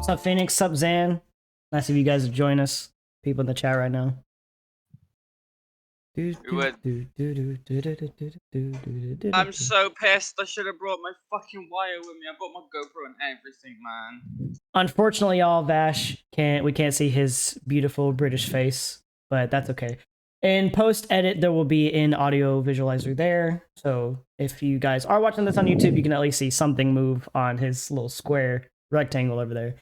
Sup, Phoenix? Sup, Zan? Nice of you guys to join us. People in the chat right now. I'm so pissed. I should have brought my fucking wire with me. I brought my GoPro and everything, man. Unfortunately, y'all, Vash we can't see his beautiful British face, but that's okay. In post edit, there will be an audio visualizer there. So if you guys are watching this on YouTube, you can at least see something move on his little square rectangle over there.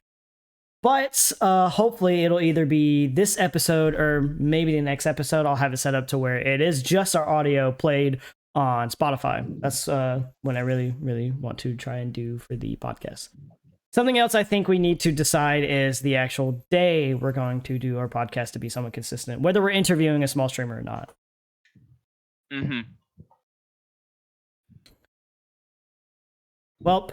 But hopefully it'll either be this episode or maybe the next episode. I'll have it set up to where it is just our audio played on Spotify. That's what I really, really want to try and do for the podcast. Something else I think we need to decide is the actual day we're going to do our podcast to be somewhat consistent, whether we're interviewing a small streamer or not. Mm-hmm. Well,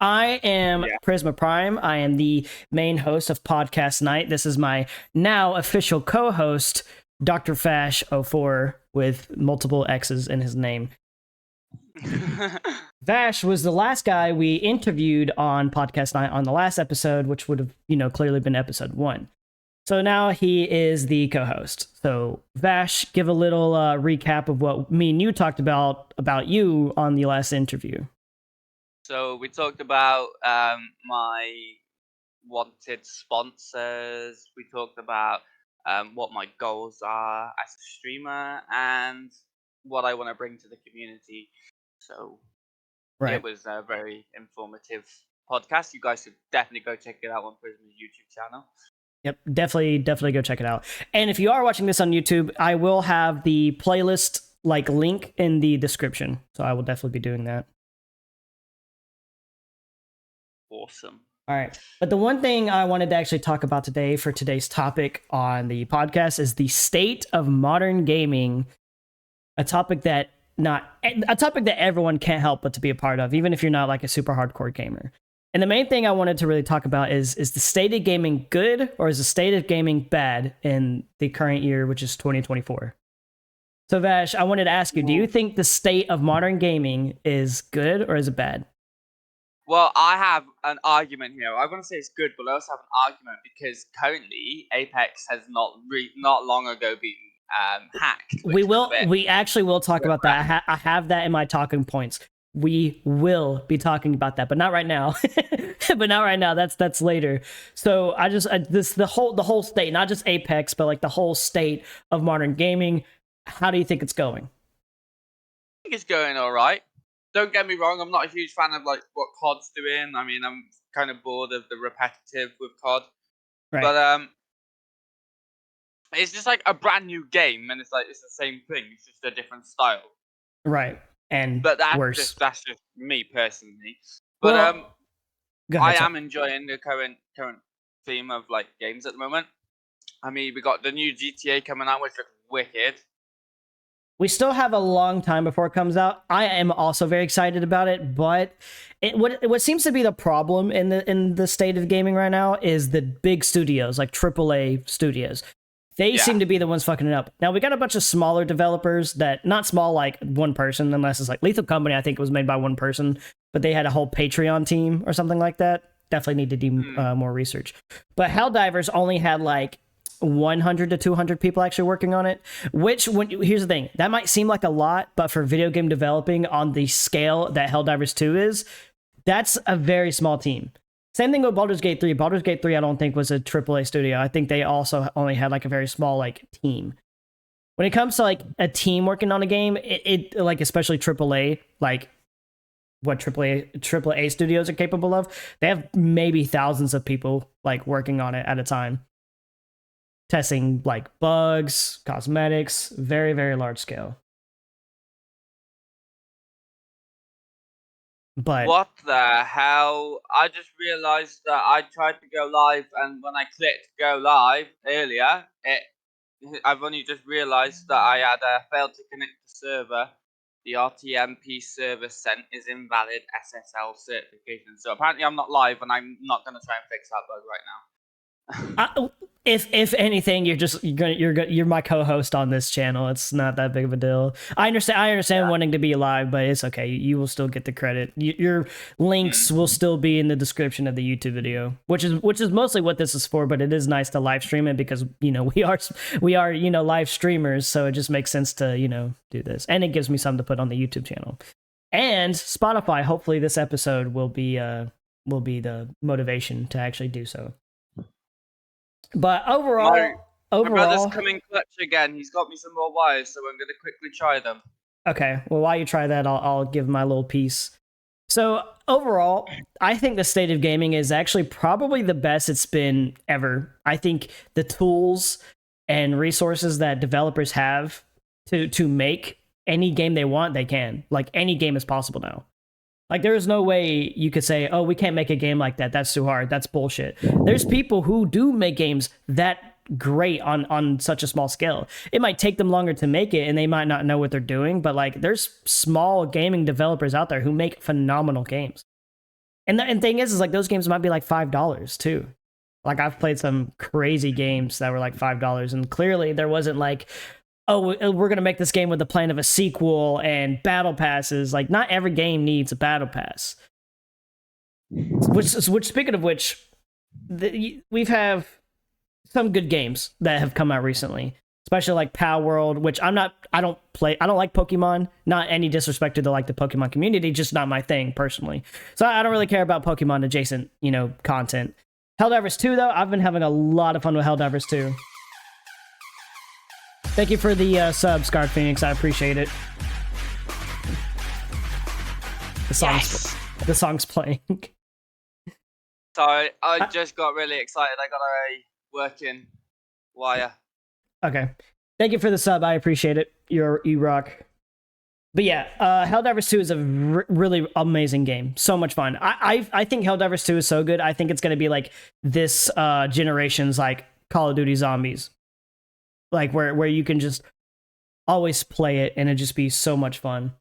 I am Prisma Prime. I am the main host of Podcast Night. This is my now official co-host, Dr. Fash04, with multiple X's in his name. Vash was the last guy we interviewed on Podcast Night on the last episode, which would have, clearly been episode 1. So now he is the co-host. So Vash, give a little recap of what me and you talked about you on the last interview. So we talked about my wanted sponsors. We talked about what my goals are as a streamer and what I want to bring to the community. So It was a very informative podcast. You guys should definitely go check it out on Prisma's YouTube channel. Yep, definitely go check it out. And if you are watching this on YouTube, I will have the playlist link in the description. So I will definitely be doing that. Awesome. All right. But the one thing I wanted to actually talk about today for today's topic on the podcast is the state of modern gaming, a topic that everyone can't help but to be a part of, even if you're not like a super hardcore gamer. And the main thing I wanted to really talk about is the state of gaming good or is the state of gaming bad in the current year, which is 2024? So Vash, I wanted to ask you, do you think the state of modern gaming is good or is it bad? Well, I have an argument here. I want to say it's good, but I also have an argument because currently Apex has not long ago been hacked. We actually will talk about that. I have that in my talking points. We will be talking about that, but not right now. That's later. So the whole state, not just Apex, but the whole state of modern gaming. How do you think it's going? I think it's going all right. Don't get me wrong, I'm not a huge fan of what COD's doing. I mean, I'm kind of bored of the repetitive with COD. Right. But it's just like a brand new game, and it's the same thing. It's just a different style. Right. But that's just me personally. But I am enjoying the current theme of games at the moment. I mean, we got the new GTA coming out, which looks wicked. We still have a long time before it comes out. I am also very excited about it, but what seems to be the problem in the state of gaming right now is the big studios, like AAA studios. They seem to be the ones fucking it up. Now, we got a bunch of smaller developers that, not small like one person, unless it's like Lethal Company, I think it was made by one person, but they had a whole Patreon team or something like that. Definitely need to do more research. But Helldivers only had 100 to 200 people actually working on it, here's the thing, that might seem like a lot, but for video game developing on the scale that Helldivers 2 is, that's a very small team. Same thing with Baldur's Gate 3. Baldur's Gate 3 I don't think was a AAA studio. I think they also only had a very small team. When it comes to a team working on a game, it especially AAA, what AAA studios are capable of, they have maybe thousands of people working on it at a time. Testing bugs, cosmetics, very, very large scale. But what the hell? I just realized that I tried to go live, and when I clicked go live earlier, I've only just realized that I had failed to connect the server. The RTMP server sent is invalid SSL certification. So apparently I'm not live, and I'm not going to try and fix that bug right now. If anything, you're my co-host on this channel. It's not that big of a deal. I understand wanting to be live, but it's okay. You will still get the credit. Your links will Mm. still be in the description of the YouTube video, which is mostly what this is for. But it is nice to live stream it because we are live streamers, so it just makes sense to do this, and it gives me something to put on the YouTube channel and Spotify. Hopefully, this episode will be the motivation to actually do so. But My overall, my brother's overall, coming clutch again. He's got me some more wires, so I'm gonna quickly try them. okay. Well, while you try that, I'll give my little piece. So overall, I think the state of gaming is actually probably the best it's been ever. I think the tools and resources that developers have to make any game they want, they can. Like any game is possible now. Like there is no way you could say, "Oh, we can't make a game like that. That's too hard. That's bullshit." There's people who do make games that great on such a small scale. It might take them longer to make it and they might not know what they're doing, but like there's small gaming developers out there who make phenomenal games. And the thing is like those games might be like $5 too. Like I've played some crazy games that were like $5 and clearly there wasn't like, oh, we're going to make this game with the plan of a sequel and battle passes. Like not every game needs a battle pass. Which speaking of which, we've have some good games that have come out recently, especially like Pow World, which I don't like Pokemon. Not any disrespect to the Pokemon community, just not my thing personally. So I don't really care about Pokemon adjacent, content. Helldivers 2 though, I've been having a lot of fun with Helldivers 2. Thank you for the sub, Scarred Phoenix. I appreciate it. The song's playing. Sorry, I just got really excited. I got a working wire. Okay. Thank you for the sub. I appreciate it. You rock. But yeah, Helldivers 2 is a really amazing game. So much fun. I think Helldivers 2 is so good. I think it's going to be like this generation's like Call of Duty Zombies. Like where you can just always play it and it just be so much fun.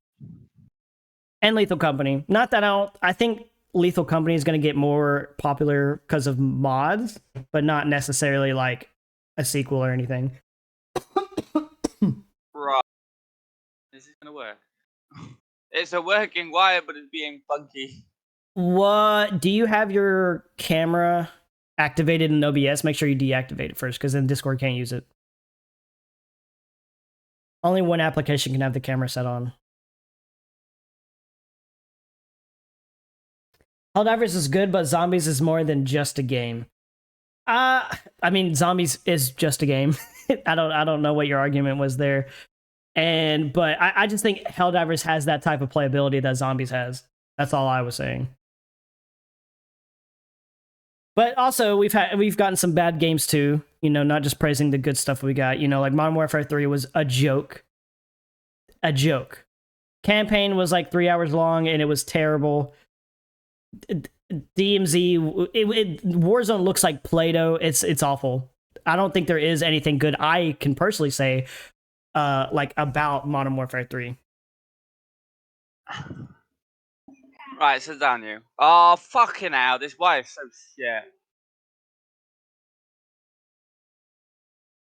And Lethal Company. Not that I think Lethal Company is going to get more popular because of mods, but not necessarily like a sequel or anything. Right. Is this gonna work? It's a working wire, but it's being funky. What do you have your camera activated in OBS? Make sure you deactivate it first, because then Discord can't use it. Only one application can have the camera set on. Helldivers is good, but Zombies is more than just a game. I mean, Zombies is just a game. I don't know what your argument was there. But I just think Helldivers has that type of playability that Zombies has. That's all I was saying. But also we've gotten some bad games too, not just praising the good stuff we got. Like Modern Warfare 3 was a joke. A joke. Campaign was like 3 hours long and it was terrible. DMZ, Warzone looks like Play-Doh. It's awful. I don't think there is anything good I can personally say like about Modern Warfare 3. Right, sit down, you. Oh, fucking hell, this wire's so shit.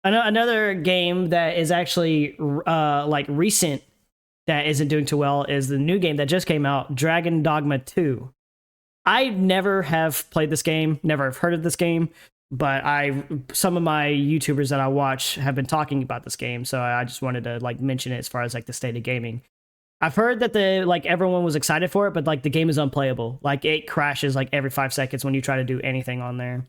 Another game that is actually like recent that isn't doing too well is the new game that just came out, Dragon Dogma 2. I never have played this game, never have heard of this game, but some of my YouTubers that I watch have been talking about this game, so I just wanted to like mention it as far as like the state of gaming. I've heard that everyone was excited for it, but like the game is unplayable. Like it crashes like every 5 seconds when you try to do anything on there.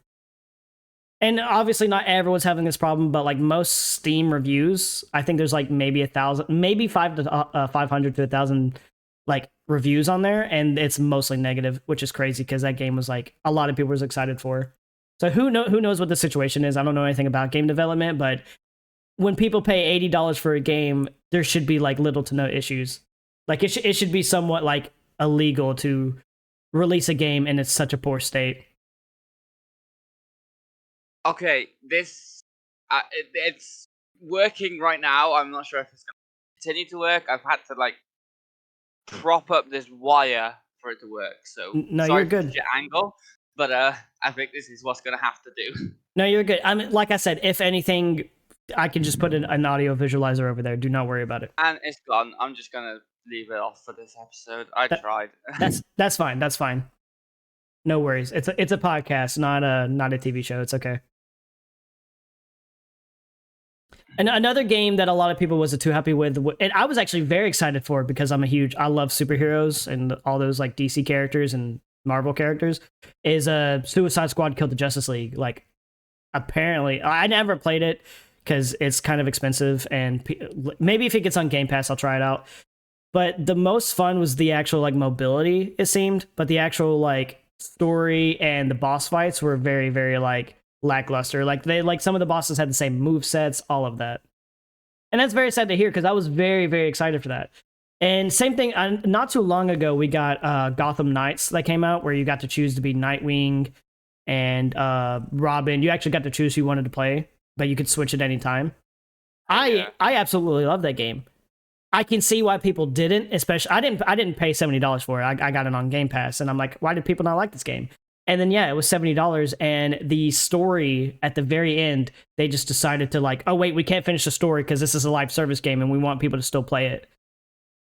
And obviously not everyone's having this problem, but like most Steam reviews, I think there's like maybe 1,000, maybe 500 to 1,000 like reviews on there, and it's mostly negative, which is crazy because that game was like a lot of people was excited for. So who knows what the situation is? I don't know anything about game development, but when people pay $80 for a game, there should be like little to no issues. Like it should be somewhat like illegal to release a game in it's such a poor state. Okay, this it's working right now. I'm not sure if it's gonna continue to work. I've had to like prop up this wire for it to work. So No, sorry you're for the good. shit angle, but I think this is what's gonna have to do. No, you're good. I mean, like I said, if anything, I can just put an audio visualizer over there. Do not worry about it. And it's gone. I'm just gonna leave it off for this episode. I That, tried. that's fine. That's fine. No worries. It's a podcast, not a TV show. It's okay. And another game that a lot of people wasn't too happy with, and I was actually very excited for it because I love superheroes and all those like DC characters and Marvel characters, is Suicide Squad Killed the Justice League. Like, apparently, I never played it because it's kind of expensive, and maybe if it gets on Game Pass, I'll try it out. But the most fun was the actual like mobility, it seemed, but the actual like story and the boss fights were very, very like lackluster. Like some of the bosses had the same move sets, all of that. And that's very sad to hear because I was very, very excited for that. And same thing, not too long ago, we got Gotham Knights that came out where you got to choose to be Nightwing and Robin. You actually got to choose who you wanted to play, but you could switch at any time. Yeah. I absolutely love that game. I can see why people didn't, especially I didn't pay $70 for it. I got it on Game Pass, and I'm like, why did people not like this game? And then yeah, it was $70, and the story at the very end, they just decided to like, oh wait, we can't finish the story because this is a live service game, and we want people to still play it.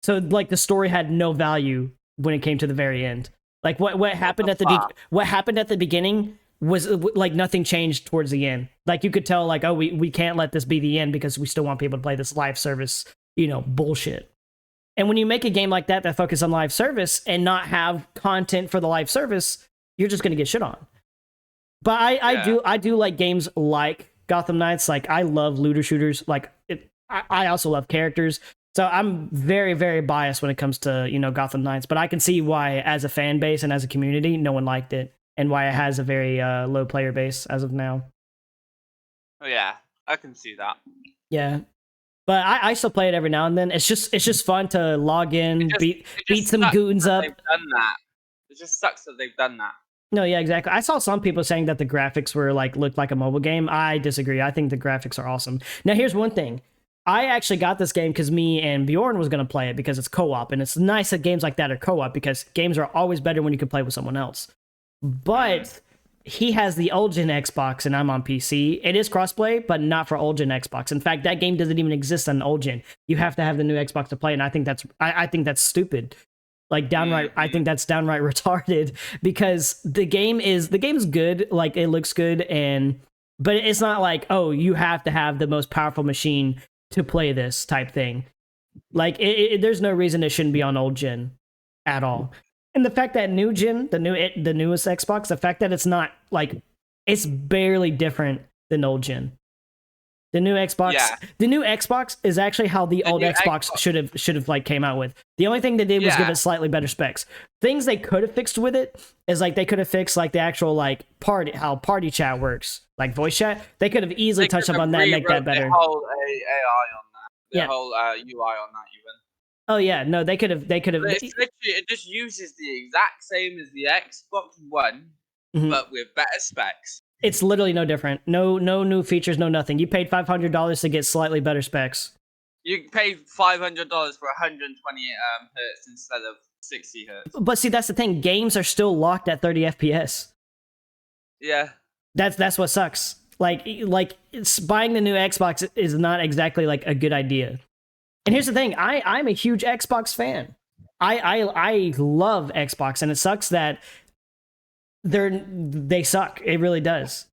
So like the story had no value when it came to the very end. Like what happened at what happened at the beginning was like nothing changed towards the end. Like you could tell like, oh, we can't let this be the end because we still want people to play this live service, bullshit. And when you make a game like that focuses on live service and not have content for the live service, you're just gonna get shit on. But I do like games like Gotham Knights. Like I love looter shooters. Like I also love characters. So I'm very, very biased when it comes to, Gotham Knights, but I can see why as a fan base and as a community, no one liked it, and why it has a very low player base as of now. Oh yeah, I can see that. Yeah. But I still play it every now and then. It's just fun to log in, beat some goons up. They've done that. It just sucks that they've done that. No, yeah, exactly. I saw some people saying that the graphics were looked like a mobile game. I disagree. I think the graphics are awesome. Now, here's one thing. I actually got this game because me and Bjorn was going to play it because it's co-op, and it's nice that games like that are co-op because games are always better when you can play with someone else. But he has the old gen Xbox and I'm on PC. It is crossplay, but not for old gen Xbox. In fact, that game doesn't even exist on old gen. You have to have the new Xbox to play, and I think that's stupid. Like downright, I think that's downright retarded because the game is good, like it looks good, but it's not like, oh, you have to have the most powerful machine to play this type thing. Like there's no reason it shouldn't be on old gen at all. And the fact that new gen, the newest Xbox, the fact that it's not like it's barely different than old gen. The new Xbox is actually how the old Xbox should have like came out with. The only thing they did was give it slightly better specs. Things they could have fixed with it is like they could have fixed like the actual like how party chat works, like voice chat. They could have easily touched up on that and make that better. The whole AI on that, the whole UI on that even. Oh yeah, no, they could have. It just uses the exact same as the Xbox One, but with better specs. It's literally no different. No new features, no nothing. You paid $500 to get slightly better specs. You paid $500 for 128 hertz instead of 60 hertz. But see, that's the thing. Games are still locked at 30 FPS. Yeah. That's what sucks. Like buying the new Xbox is not exactly like a good idea. And here's the thing. I'm a huge Xbox fan. I love Xbox, and it sucks that they suck. It really does.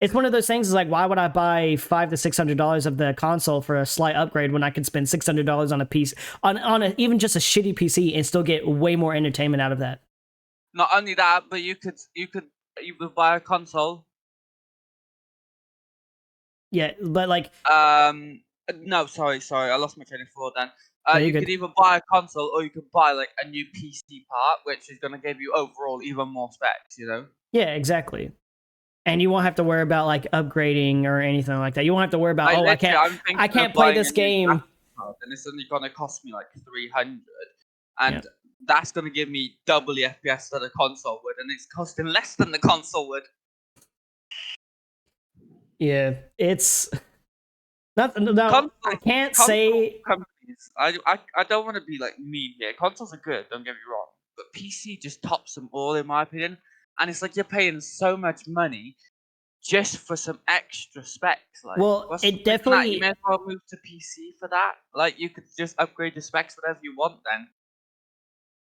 It's one of those things. Is like, why would I buy $500 to $600 of the console for a slight upgrade when I could spend $600 on a piece on even just a shitty PC and still get way more entertainment out of that? Not only that, but you could buy a console. Yeah, but like no, sorry, I lost my train of thought then. You good. could either buy a console or you could buy like a new PC part, which is gonna give you overall even more specs, Yeah, exactly. And you won't have to worry about like upgrading or anything like that. You won't have to worry about I can't play this game. And it's only gonna cost me like $300, and that's gonna give me double the FPS that a console would, and it's costing less than the console would. Yeah, it's not. No, I can't say. Companies, I don't want to be like mean here. Consoles are good, don't get me wrong, but PC just tops them all in my opinion. And it's like you're paying so much money just for some extra specs. Like, Well, what's the it point in that? You definitely may as well move to PC for that. Like, you could just upgrade the specs whatever you want then.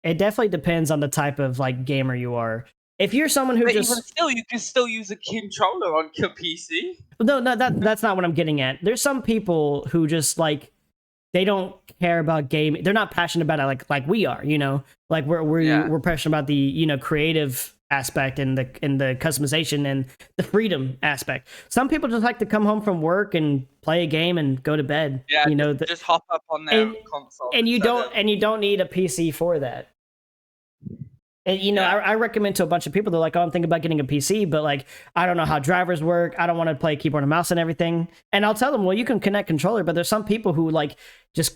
it definitely depends on the type of like gamer you are. If you're someone who But even just still, you can still use a controller on your PC. no, that's not what I'm getting at. There's some people who just like they don't care about gaming. They're not passionate about it like we are, you know. Like Yeah. we're passionate about the, you know, creative aspect and the customization and the freedom aspect. Some people just like to come home from work and play a game and go to bed, Yeah, you know, just hop up on their and console instead of you don't need a PC for that. And, you know, yeah. I recommend to a bunch of people. They're like, "Oh, I'm thinking about getting a PC, but like, I don't know how drivers work. I don't want to play keyboard and mouse and everything." And I'll tell them, "Well, you can connect controller, but there's some people who like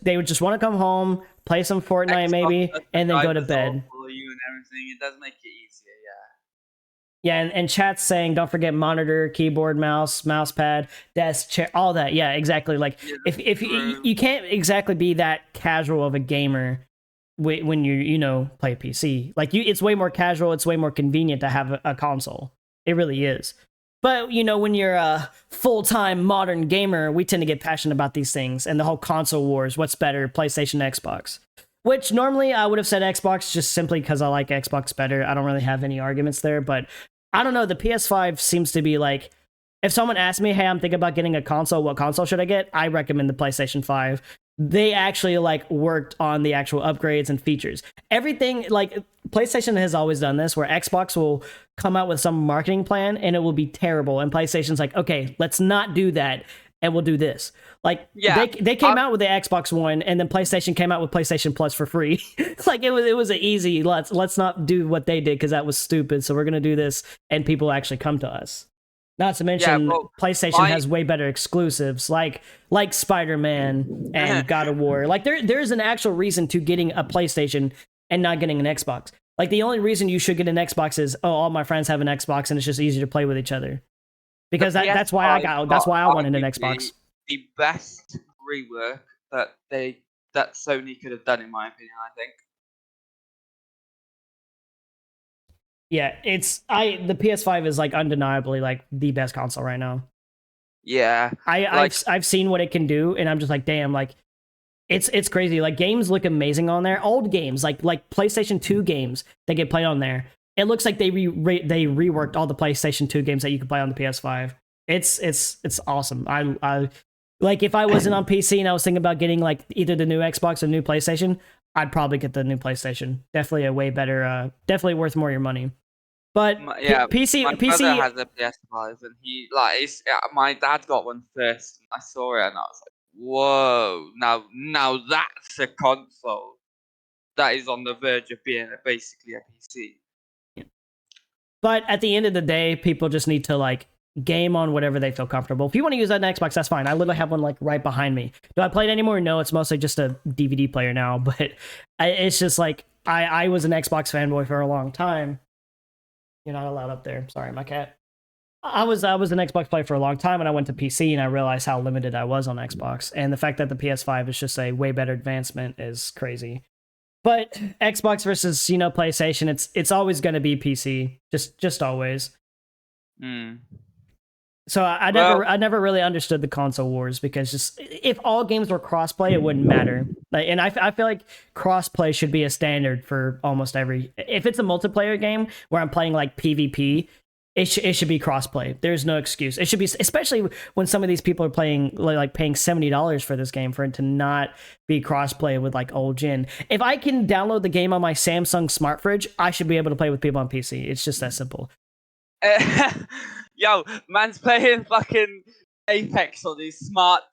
they would just want to come home, play some Fortnite Xbox maybe, does the and then go to drivers all bed." for you and everything. It does make it easier, Yeah, and chat's saying, "Don't forget monitor, keyboard, mouse pad, desk, chair, all that." Yeah, exactly. Like yeah. if True. you can't exactly be that casual of a gamer when you know play a PC. Like it's way more casual. It's way more convenient to have a console. It really is. But you know, when you're a full time modern gamer, we tend to get passionate about these things and the whole console wars. What's better, PlayStation, Xbox? Which normally I would have said Xbox just simply because I like Xbox better. I don't really have any arguments there, but I don't know. The PS5 seems to be like, if someone asks me, "Hey, I'm thinking about getting a console. What console should I get?" I recommend the PlayStation 5. They actually like worked on the actual upgrades and features. Everything like PlayStation has always done this, where Xbox will come out with some marketing plan and it will be terrible, and PlayStation's like, "Okay, let's not do that, and we'll do this." Like Yeah. they came out with the Xbox One, and then PlayStation came out with PlayStation Plus for free. Like it was an easy let's not do what they did because that was stupid. So we're gonna do this, and people actually come to us. Not to Yeah, mention, well, PlayStation my has way better exclusives, like Spider-Man and God of War. Like there's an actual reason to getting a PlayStation and not getting an Xbox. Like the only reason you should get an Xbox is, oh, all my friends have an Xbox and it's just easier to play with each other. the Because PS5 that's got why I wanted an arguably Xbox. the best rework that Sony could have done, in my opinion. I think. Yeah, the PS5 is like undeniably like the best console right now. Yeah, like I've seen what it can do, and I'm just like, damn, like it's crazy. Like games look amazing on there. Old games, like PlayStation 2 games that get played on there. It looks like they reworked all the PlayStation 2 games that you could play on the PS5. It's awesome. I like if I wasn't on PC and I was thinking about getting like either the new Xbox or new PlayStation, I'd probably get the new PlayStation. Definitely a way better, definitely worth more of your money. But yeah, my brother PC, has a PS5, and my dad got one first. I saw it, and I was like, "Whoa! Now that's a console that is on the verge of being basically a PC." but at the end of the day, people just need to like game on whatever they feel comfortable. If you want to use that in Xbox, that's fine. I literally have one like right behind me. Do I play it anymore? No, it's mostly just a DVD player now. But it's just like I was an Xbox fanboy for a long time. You're not allowed up there. Sorry, my cat. I was an Xbox player for a long time, and I went to PC, and I realized how limited I was on Xbox. And the fact that the PS5 is just a way better advancement is crazy. But Xbox versus, you know, PlayStation, it's always going to be PC, just always. Mm. So Well, I never really understood the console wars because just if all games were crossplay, it wouldn't matter. Like, and I feel like crossplay should be a standard for almost every. If it's a multiplayer game where I'm playing like PvP, it should be crossplay. There's no excuse. It should be, especially when some of these people are playing like paying $70 for this game, for it to not be crossplay with like old gen. If I can download the game on my Samsung smart fridge, I should be able to play with people on PC. It's just that simple. yo, man's playing fucking Apex on his smart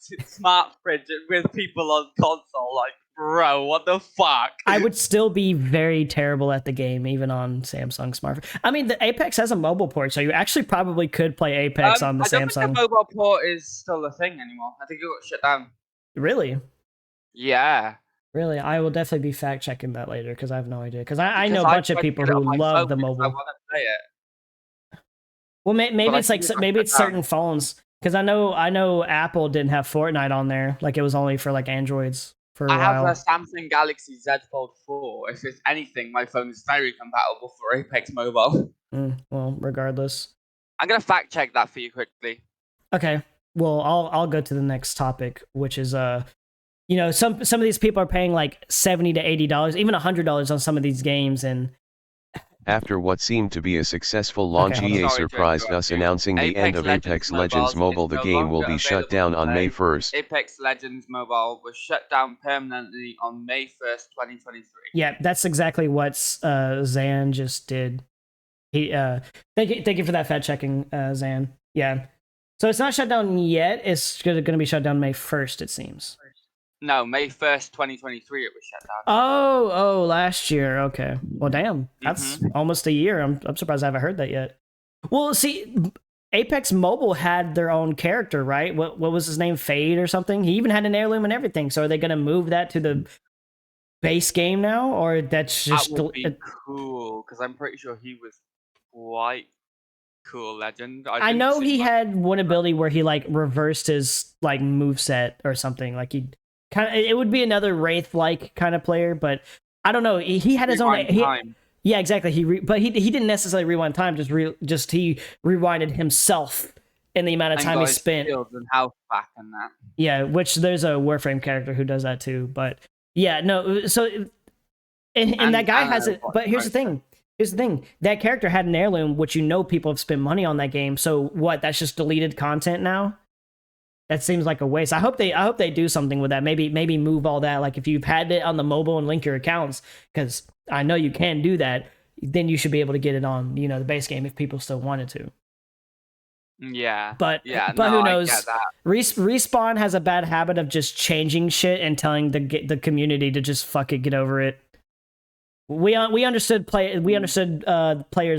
fridge with people on console. Like, bro, what the fuck? I would still be very terrible at the game, even on Samsung smart. I mean, the Apex has a mobile port, so you actually probably could play Apex on the I don't think Samsung. the mobile port is still a thing anymore. I think it got shut down. Really? Yeah. Really? I will definitely be fact checking that later because I have no idea. Because I Because know a I bunch of tried to people get it who on my love phone the because I mobile. want to play it. Well, But maybe I it's like think it got maybe shut it's down. certain phones because I know Apple didn't have Fortnite on there. Like it was only for like Androids for a I have a while. Samsung Galaxy Z Fold 4. If it's anything, my phone is very compatible for Apex Mobile. Well, regardless. I'm gonna fact check that for you quickly. Okay. Well, I'll go to the next topic, which is you know, some of these people are paying like $70 to $80, even $100 on some of these games, and After what seemed to be a successful launch, hold on. EA Sorry to surprised interrupt us you. announcing the end of Apex Legends Mobile. is The no game will longer be shut available down to on May play. 1st. Apex Legends Mobile was shut down permanently on May 1st, 2023. Yeah, that's exactly what Zan just did. He thank you for that fact checking, Zan. Yeah. So it's not shut down yet. It's going to be shut down May 1st, it seems. No, May 1st, 2023 it was shut down. Oh, last year. Okay. Well, damn. That's almost a year. I'm surprised I haven't heard that yet. Well, see, Apex Mobile had their own character, right? What was his name? Fade or something? He even had an heirloom and everything. So are they going to move that to the base game now, or that's just That would be cool, because I'm pretty sure he was quite cool legend. I know he had one ability where he like reversed his like moveset or something. Like he kind of, it would be another Wraith like kind of player, but I don't know. He had his own time. Yeah, exactly. But he didn't necessarily rewind time. Just he rewinded himself in the amount of time he spent. And health back and that. Yeah, which there's a Warframe character who does that too. But yeah, no. So and that guy has it. But here's the thing. Here's the thing. That character had an heirloom, which you know people have spent money on that game. So what? That's just deleted content now. That seems like a waste. I hope they do something with that. Maybe move all that. Like if you've had it on the mobile and link your accounts, because I know you can do that. Then you should be able to get it on the base game if people still wanted to. Yeah. But who knows? Respawn has a bad habit of just changing shit and telling the community to just fuck it, get over it. We understood players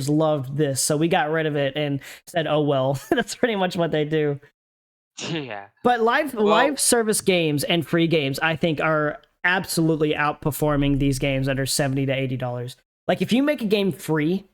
loved this, so we got rid of it and said, "Oh well." That's pretty much what they do. Yeah. But live service games and free games, I think, are absolutely outperforming these games that are $70 to $80. Like if you make a game free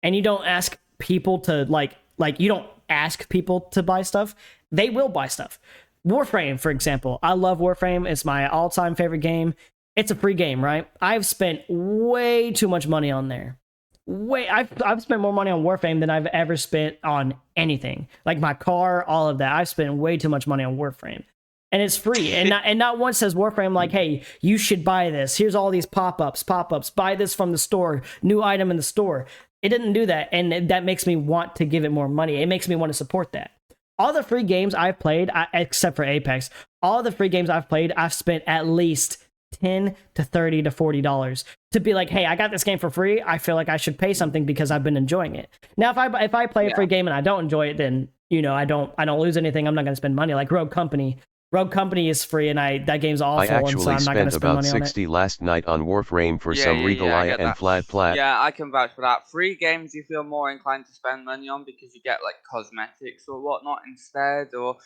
and you don't ask people to like you don't ask people to buy stuff, they will buy stuff. Warframe, for example. I love Warframe. It's my all-time favorite game. It's a free game, right? I've spent way too much money on there. I've spent more money on Warframe than I've ever spent on anything. Like my car, all of that. I've spent way too much money on Warframe. And it's free. And not once says Warframe like, hey, you should buy this. Here's all these pop-ups. Buy this from the store. New item in the store. It didn't do that. And that makes me want to give it more money. It makes me want to support that. All the free games I've played, except for Apex, all the free games I've played, I've spent at least $10 to $30 to $40 to be like, hey, I got this game for free. I feel like I should pay something because I've been enjoying it. Now, if I play a free game and I don't enjoy it, then I don't lose anything. I'm not going to spend money. Like Rogue Company. Rogue Company is free, and that game's awful. I actually so I'm not spent spend about money $60 last night on Warframe for some Regalia and Flat. Yeah, I can vouch for that. Free games you feel more inclined to spend money on because you get like cosmetics or whatnot instead, or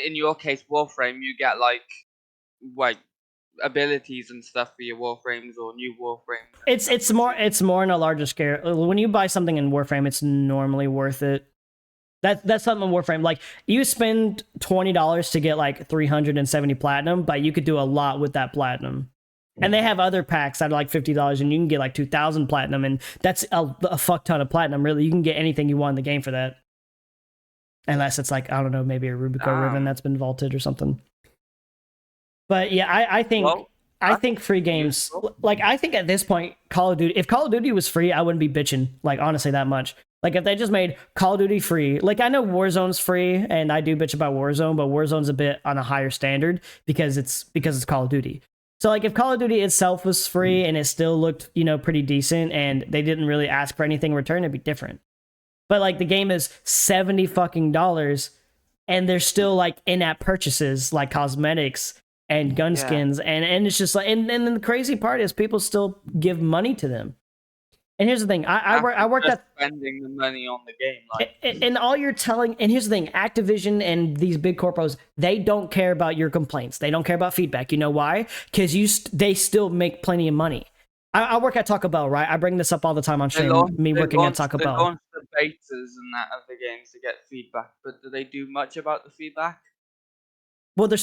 in your case, Warframe, you get like abilities and stuff for your Warframes or new Warframes. It's more in a larger scale. When you buy something in Warframe, it's normally worth it. That's something in Warframe. Like you spend $20 to get like 370 platinum, but you could do a lot with that platinum. And they have other packs that are like $50, and you can get like 2,000 platinum, and that's a fuck ton of platinum. Really, you can get anything you want in the game for that, unless it's like, I don't know, maybe a Rubico ribbon that's been vaulted or something. But yeah, I think free games, like I think at this point, Call of Duty, if Call of Duty was free, I wouldn't be bitching, like honestly that much. Like if they just made Call of Duty free, like I know Warzone's free, and I do bitch about Warzone, but Warzone's a bit on a higher standard because it's Call of Duty. So like if Call of Duty itself was free and it still looked, pretty decent, and they didn't really ask for anything in return, it'd be different. But like the game is $70 fucking dollars, and there's still like in-app purchases like cosmetics and gun skins, and it's just like, and then the crazy part is people still give money to them. And here's the thing, I work at spending the money on the game, like, and all you're telling, and here's the thing, Activision and these big corpos, they don't care about your complaints. They don't care about feedback. You know why? Because they still make plenty of money. I work at Taco Bell, right? I bring this up all the time on stream. Me working at Taco Bell. They launch the betas and that of the games to get feedback, but do they do much about the feedback? Well, they're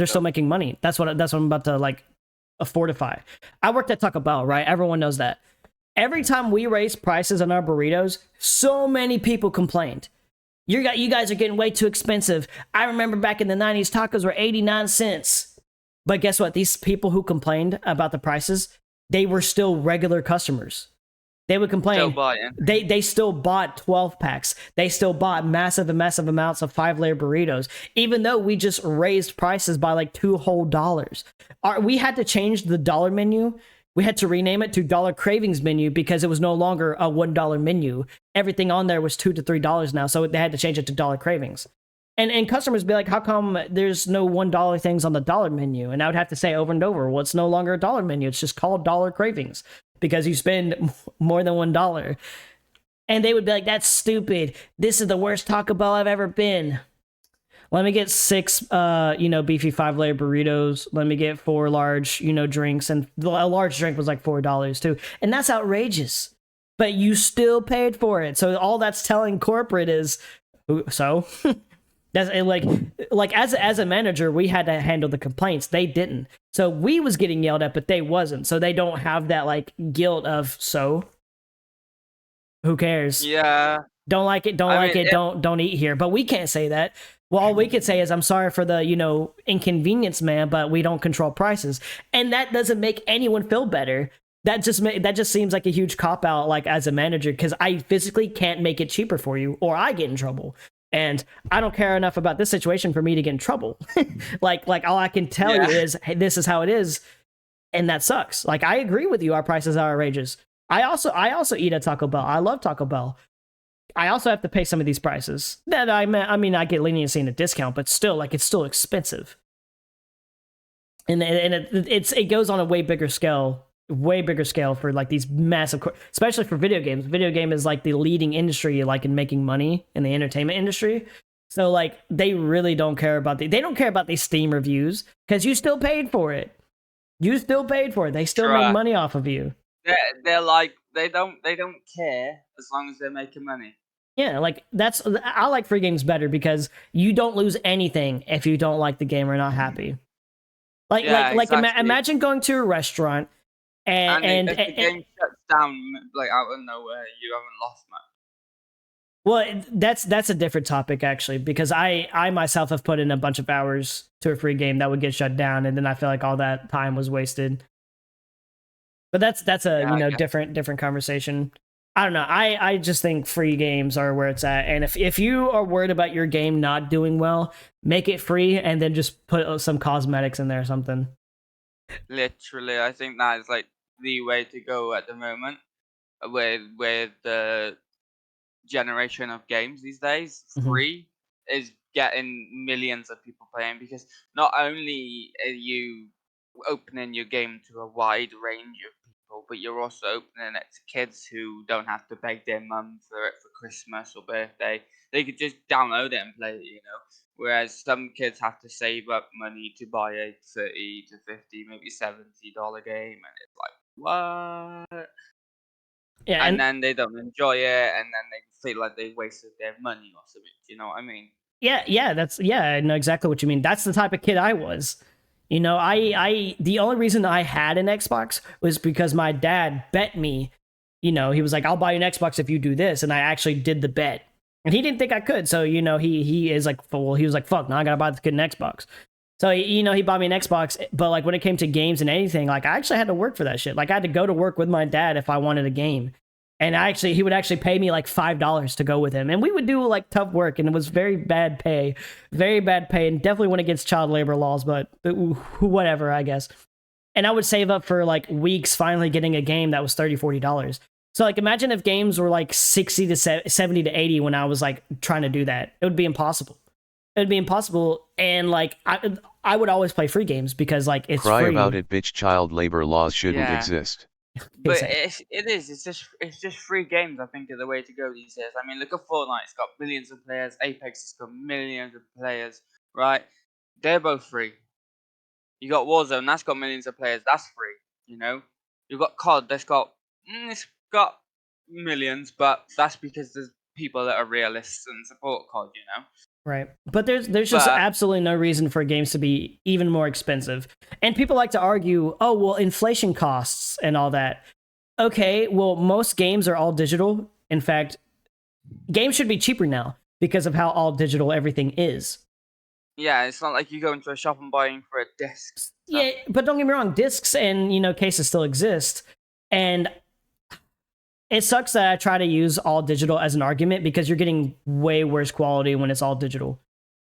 still making money. That's what I'm about to like fortify. I worked at Taco Bell, right? Everyone knows that. Every time we raised prices on our burritos, so many people complained. You guys are getting way too expensive. I remember back in the 90s, tacos were 89 cents. But guess what? These people who complained about the prices, they were still regular customers. They would complain. They still bought 12 packs. They still bought massive amounts of 5-layer burritos, even though we just raised prices by like $2 whole. We had to change the dollar menu. We had to rename it to Dollar Cravings menu because it was no longer a $1 menu. Everything on there was $2 to $3 now, so they had to change it to Dollar Cravings. And customers be like, how come there's no $1 things on the dollar menu? And I would have to say over and over, well, it's no longer a dollar menu. It's just called Dollar Cravings because you spend more than $1. And they would be like, that's stupid. This is the worst Taco Bell I've ever been. Let me get 6, beefy 5-layer burritos. Let me get 4 large, drinks. And a large drink was like $4 too. And that's outrageous. But you still paid for it. So all that's telling corporate is, so... That's like as a manager, we had to handle the complaints. They didn't. So we was getting yelled at, but they wasn't. So they don't have that like guilt of, so who cares? Yeah. Don't like it, don't eat here. But we can't say that. Well, all we could say is, I'm sorry for the, inconvenience, man, but we don't control prices. And that doesn't make anyone feel better. That just seems like a huge cop out, like as a manager, because I physically can't make it cheaper for you, or I get in trouble. And I don't care enough about this situation for me to get in trouble. like all I can tell you is, hey, this is how it is, and that sucks. Like, I agree with you. Our prices are outrageous. I also eat at Taco Bell. I love Taco Bell. I also have to pay some of these prices. That I get leniency and a discount, but still, like, it's still expensive. And it goes on a way bigger scale for like these massive, especially for video games. Video game is like the leading industry, like in making money in the entertainment industry. So like they really don't care about they don't care about these Steam reviews because you still paid for it. They still make money off of you. They're like they don't care as long as they're making money. Yeah, like I like free games better because you don't lose anything if you don't like the game or not happy. Exactly. Imagine going to a restaurant. And if the game shuts down like out of nowhere, you haven't lost much. Well, that's a different topic actually, because I myself have put in a bunch of hours to a free game that would get shut down, and then I feel like all that time was wasted. But that's a different conversation. I don't know. I just think free games are where it's at, and if you are worried about your game not doing well, make it free and then just put some cosmetics in there or something. Literally, I think that is like the way to go at the moment with the generation of games these days. Free is getting millions of people playing, because not only are you opening your game to a wide range of people, but you're also opening it to kids who don't have to beg their mum for it for Christmas or birthday. They could just download it and play it, Whereas some kids have to save up money to buy a $30 to $50, maybe $70 game, and it's like, what? Yeah, and then they don't enjoy it, and then they feel like they wasted their money or something. You know what I mean? Yeah, I know exactly what you mean. That's the type of kid I was. I the only reason I had an Xbox was because my dad bet me. He was like, "I'll buy you an Xbox if you do this," and I actually did the bet. And he didn't think I could, so he is like, well, he was like, "Fuck, now I gotta buy this kid an Xbox." So he bought me an Xbox, but like when it came to games and anything, like I actually had to work for that shit. Like I had to go to work with my dad if I wanted a game, and he would actually pay me like $5 to go with him, and we would do like tough work, and it was very bad pay, and definitely went against child labor laws, but whatever, I guess. And I would save up for like weeks, finally getting a game that was $30, $40. So like imagine if games were like 60 to 70 to 80 when I was like trying to do that. It would be impossible. And like I would always play free games because like it's Cry free. about it, bitch. Child labor laws shouldn't exist. But it's just free games, I think, are the way to go these days. I mean, look at Fortnite. It's got millions of players. Apex has got millions of players, right? They're both free. You got Warzone, that's got millions of players. That's free, You've got COD, that's got it's got millions, but that's because there's people that are realists and support COD, Right. But there's just absolutely no reason for games to be even more expensive. And people like to argue, oh, well, inflation costs and all that. Okay, well, most games are all digital. In fact, games should be cheaper now. because of how all digital everything is. Yeah, it's not like you go into a shop and buying for a disc. Yeah, but don't get me wrong, discs and cases still exist, and it sucks that I try to use all digital as an argument because you're getting way worse quality when it's all digital.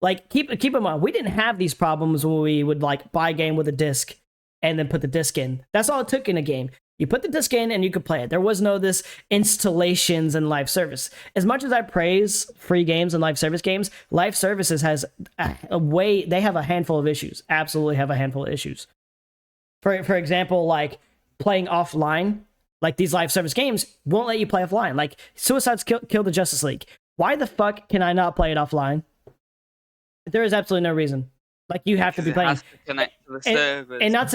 Like keep in mind, we didn't have these problems when we would like buy a game with a disc and then put the disc in. That's all it took in a game. You put the disc in and you could play it. There was no this installations and live service. As much as I praise free games and live service games, live services has they have a handful of issues. Absolutely have a handful of issues. For example, like playing offline, like these live service games won't let you play offline. Like Suicide's Kill the Justice League. Why the fuck can I not play it offline? There is absolutely no reason. Like you have to be playing. Has to connect to the servers. And not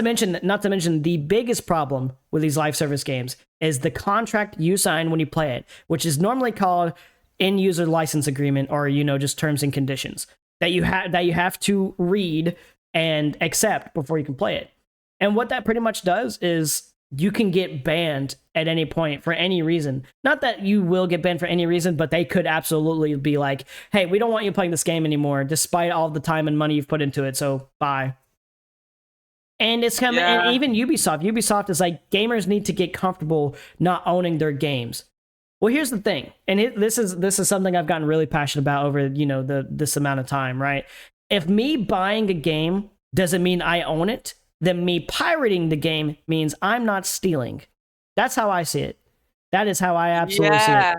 to mention the biggest problem with these live service games is the contract you sign when you play it, which is normally called end user license agreement or just terms and conditions that you have to read and accept before you can play it. And what that pretty much does is you can get banned at any point for any reason. Not that you will get banned for any reason, but they could absolutely be like, hey, we don't want you playing this game anymore, despite all the time and money you've put into it, so bye. And it's kind of, and even Ubisoft is like, gamers need to get comfortable not owning their games. Well, here's the thing, and this is something I've gotten really passionate about over, this amount of time, right? If me buying a game doesn't mean I own it, then me pirating the game means I'm not stealing. That's how I see it. That is how I absolutely see it.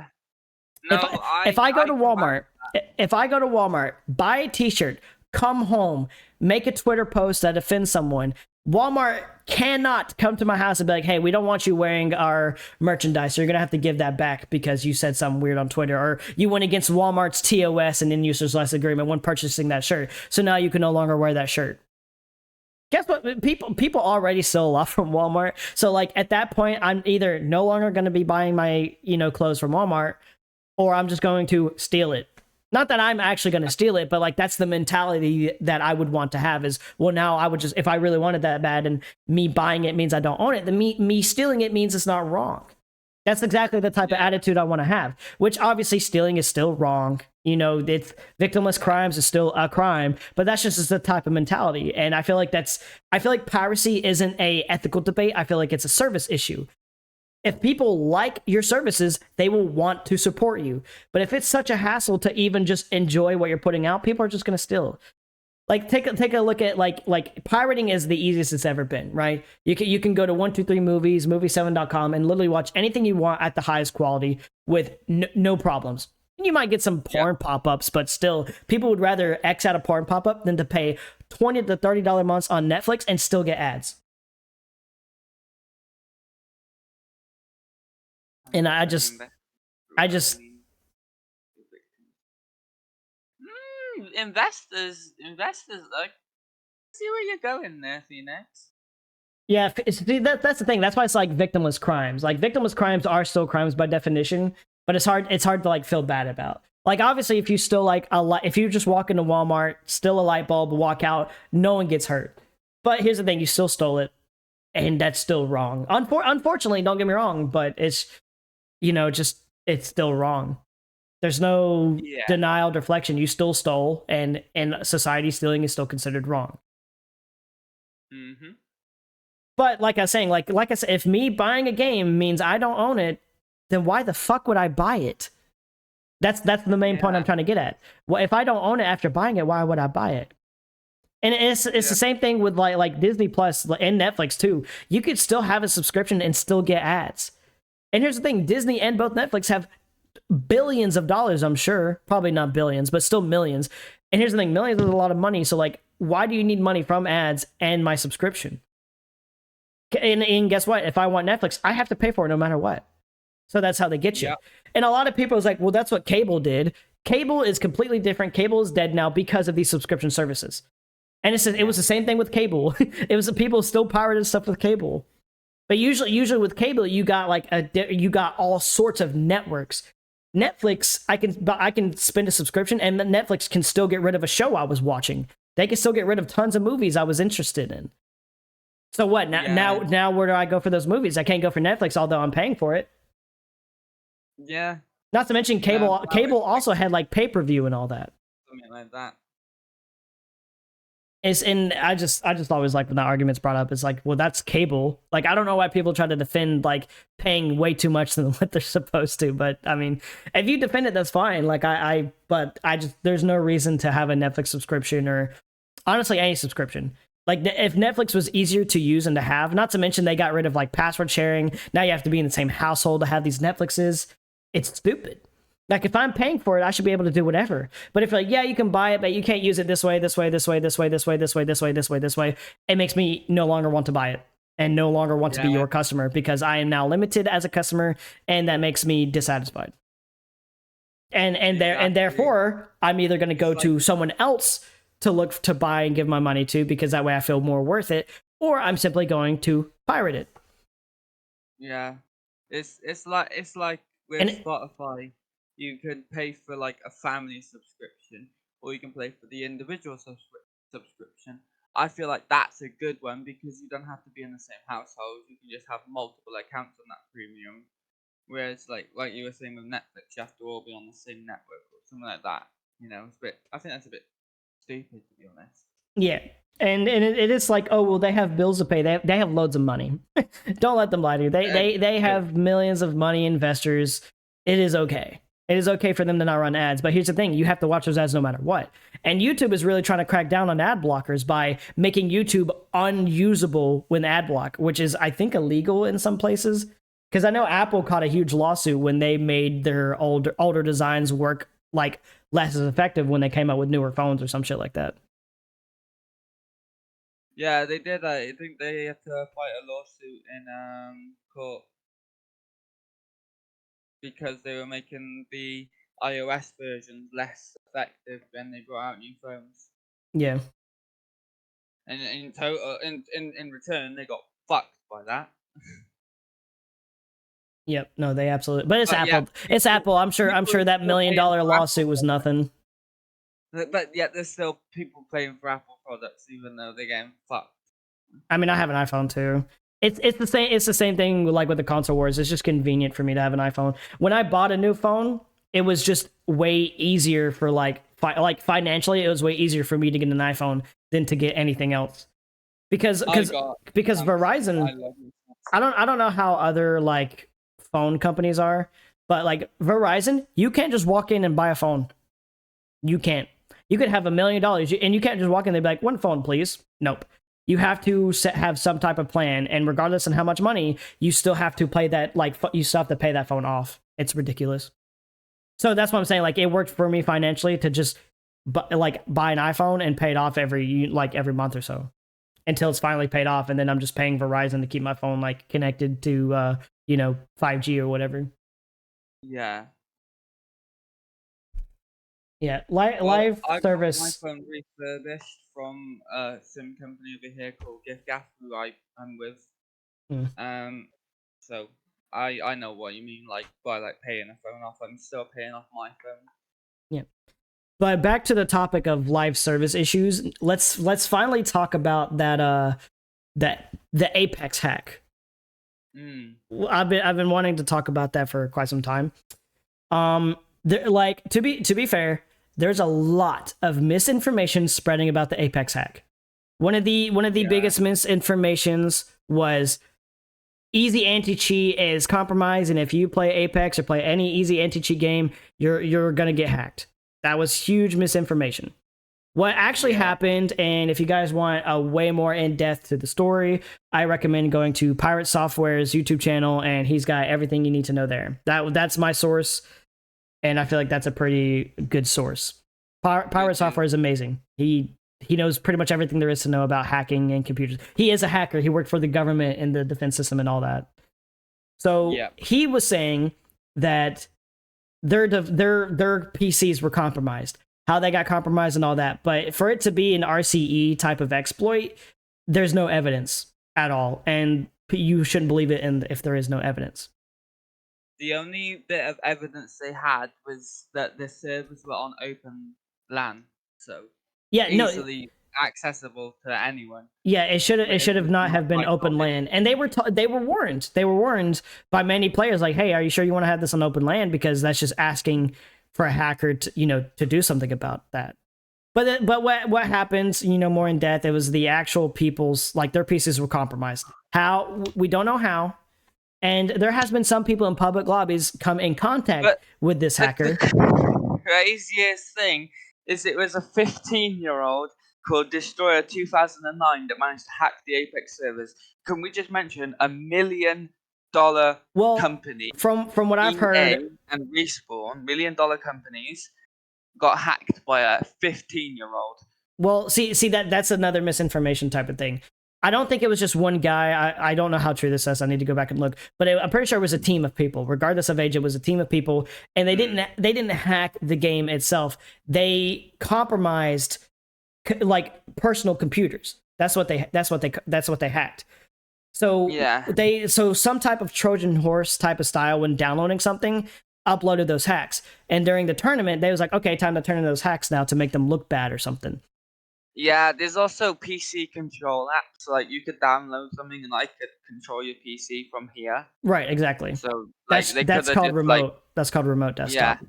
No, if I go to Walmart, buy a t-shirt, come home, make a Twitter post that offends someone, Walmart cannot come to my house and be like, hey, we don't want you wearing our merchandise, so you're going to have to give that back because you said something weird on Twitter, or you went against Walmart's TOS and end users license agreement when purchasing that shirt, so now you can no longer wear that shirt. Guess what? People already steal a lot from Walmart. So like at that point, I'm either no longer going to be buying my clothes from Walmart, or I'm just going to steal it. Not that I'm actually going to steal it, but like that's the mentality that I would want to have is, well, now I would just, if I really wanted that bad and me buying it means I don't own it, then me stealing it means it's not wrong. That's exactly the type of attitude I want to have, which obviously stealing is still wrong. It's victimless crimes is still a crime, but that's just the type of mentality. And I feel like piracy isn't a ethical debate. I feel like it's a service issue. If people like your services, they will want to support you. But if it's such a hassle to even just enjoy what you're putting out, people are just going to steal. Like take a look at like pirating is the easiest it's ever been, right? You can go to 123 movies, movie7.com and literally watch anything you want at the highest quality with no problems. You might get some porn pop-ups, but still, people would rather X out a porn pop-up than to pay $20 to $30 months on Netflix and still get ads. And I just investors, like, see where you're going there, Phoenix. Yeah, that's the thing. That's why it's like victimless crimes. Like victimless crimes are still crimes by definition, but it's hard to like feel bad about. Like obviously, if you still like if you just walk into Walmart, steal a light bulb, walk out, no one gets hurt. But here's the thing: you still stole it, and that's still wrong. Unfortunately, don't get me wrong, but it's it's still wrong. There's no denial, deflection. You still stole, and in society, stealing is still considered wrong. Mm-hmm. But like I was saying, like I said, if me buying a game means I don't own it, then why the fuck would I buy it? That's the main point I'm trying to get at. Well, if I don't own it after buying it, why would I buy it? And it's the same thing with like Disney Plus and Netflix too. You could still have a subscription and still get ads. And here's the thing: Disney and both Netflix have billions of dollars, I'm sure. Probably not billions, but still millions. And here's the thing: millions is a lot of money. So like, why do you need money from ads and my subscription? And guess what? If I want Netflix, I have to pay for it no matter what. So that's how they get you. Yep. And a lot of people is like, well, that's what cable did. Cable is completely different. Cable is dead now because of these subscription services. And it was the same thing with cable. It was people still pirated stuff with cable. But usually with cable, you got you got all sorts of networks. Netflix, I can spend a subscription, and Netflix can still get rid of a show I was watching. They can still get rid of tons of movies I was interested in. So what? Now where do I go for those movies? I can't go for Netflix, although I'm paying for it. Yeah. Not to mention cable also had like pay-per-view and all that. Something like that. And I just always like when that argument's brought up. It's like, well, that's cable. Like, I don't know why people try to defend like paying way too much than what they're supposed to. But I mean, if you defend it, that's fine. Like but I just, there's no reason to have a Netflix subscription or honestly any subscription. Like, if Netflix was easier to use and to have, not to mention they got rid of like password sharing. Now you have to be in the same household to have these Netflixes. It's stupid. Like, if I'm paying for it, I should be able to do whatever. But if like, yeah, you can buy it, but you can't use it this way, this way, this way, this way, this way, this way, this way, this way, this way, it makes me no longer want to buy it and no longer want to be your customer because I am now limited as a customer, and that makes me dissatisfied. And therefore, I'm either going to go to someone else to look to buy and give my money to because that way I feel more worth it, or I'm simply going to pirate it. Yeah, it's like with Spotify. You could pay for like a family subscription, or you can pay for the individual subscription. I feel like that's a good one because you don't have to be in the same household. You can just have multiple accounts on that premium. Whereas, like you were saying with Netflix, you have to all be on the same network or something like that. You know, it's a bit. I think that's a bit stupid, to be honest. Yeah. And it is like, oh, well, they have bills to pay. They have loads of money. Don't let them lie to you. They have millions of money investors. It is okay. It is okay for them to not run ads. But here's the thing. You have to watch those ads no matter what. And YouTube is really trying to crack down on ad blockers by making YouTube unusable with ad block, which is, I think, illegal in some places. Because I know Apple caught a huge lawsuit when they made their older designs work like less as effective when they came out with newer phones or some shit like that. Yeah, they did. I think they had to fight a lawsuit in court because they were making the iOS versions less effective when they brought out new phones. Yeah. And in total, in return, they got fucked by that. Yep. No, they absolutely. But it's Apple. Yeah, it's Apple. I'm sure that $1 million lawsuit was nothing. But yet, there's still people paying for Apple products, even though they're getting fucked. I mean, I have an iPhone too. It's the same. It's the same thing like with the console wars. It's just convenient for me to have an iPhone. When I bought a new phone, it was just way easier for like financially, it was way easier for me to get an iPhone than to get anything else. Because Verizon, I don't know how other like phone companies are, but like Verizon, you can't just walk in and buy a phone. You can't. You could have $1 million and you can't just walk in. They'd be like, one phone, please. Nope. You have to have some type of plan, and regardless of how much money, you still have to pay that. Like, you still have to pay that phone off. It's ridiculous. So that's what I'm saying. Like, it worked for me financially to just buy an iPhone and pay it off every month or so until it's finally paid off, and then I'm just paying Verizon to keep my phone like connected to 5G or whatever. Yeah. Yeah, live service. I got my phone refurbished from a SIM company over here called GiftGaff, who I'm with. So I know what you mean, like by like paying a phone off. I'm still paying off my phone. Yeah. But back to the topic of live service issues. Let's finally talk about that the Apex hack. I've been wanting to talk about that for quite some time. Like, to be fair, there's a lot of misinformation spreading about the Apex hack. One of the biggest misinformations was easy anti-cheat is compromised, and if you play Apex or play any easy anti-cheat game, you're gonna get hacked. That was huge misinformation. What actually happened, and if you guys want a way more in-depth to the story, I recommend going to Pirate Software's YouTube channel, and he's got everything you need to know there. That's my source, and I feel like that's a pretty good source. Pirate Software is amazing. He knows pretty much everything there is to know about hacking and computers. He is a hacker. He worked for the government and the defense system and all that. So he was saying that their PCs were compromised, how they got compromised and all that. But for it to be an RCE type of exploit, there's no evidence at all. And you shouldn't believe it if there is no evidence. The only bit of evidence they had was that the servers were on open LAN. So easily accessible to anyone. Yeah, it should have not have been open land, and they were warned. They were warned by many players, like, "Hey, are you sure you want to have this on open land? Because that's just asking for a hacker to to do something about that." But what happens, more in depth? It was the actual people's, like, their PCs were compromised. How, we don't know how, and there has been some people in public lobbies come in contact with this hacker. The craziest thing is it was a 15-year-old called Destroyer 2009 that managed to hack the Apex servers. Can we just mention $1 million company? From what I've heard, and Respawn, $1 million companies got hacked by a 15-year-old. Well, see that's another misinformation type of thing. I don't think it was just one guy. I don't know how true this is. I need to go back and look. But I'm pretty sure it was a team of people. Regardless of age, it was a team of people, and they didn't hack the game itself. They compromised like personal computers. That's what they hacked. So so some type of Trojan horse type of style, when downloading something, uploaded those hacks. And during the tournament, they was like, okay, time to turn in those hacks now to make them look bad or something. Yeah, there's also PC control apps. Like, you could download something and I could control your PC from here. Right, exactly. So that's called remote. That's called remote desktop.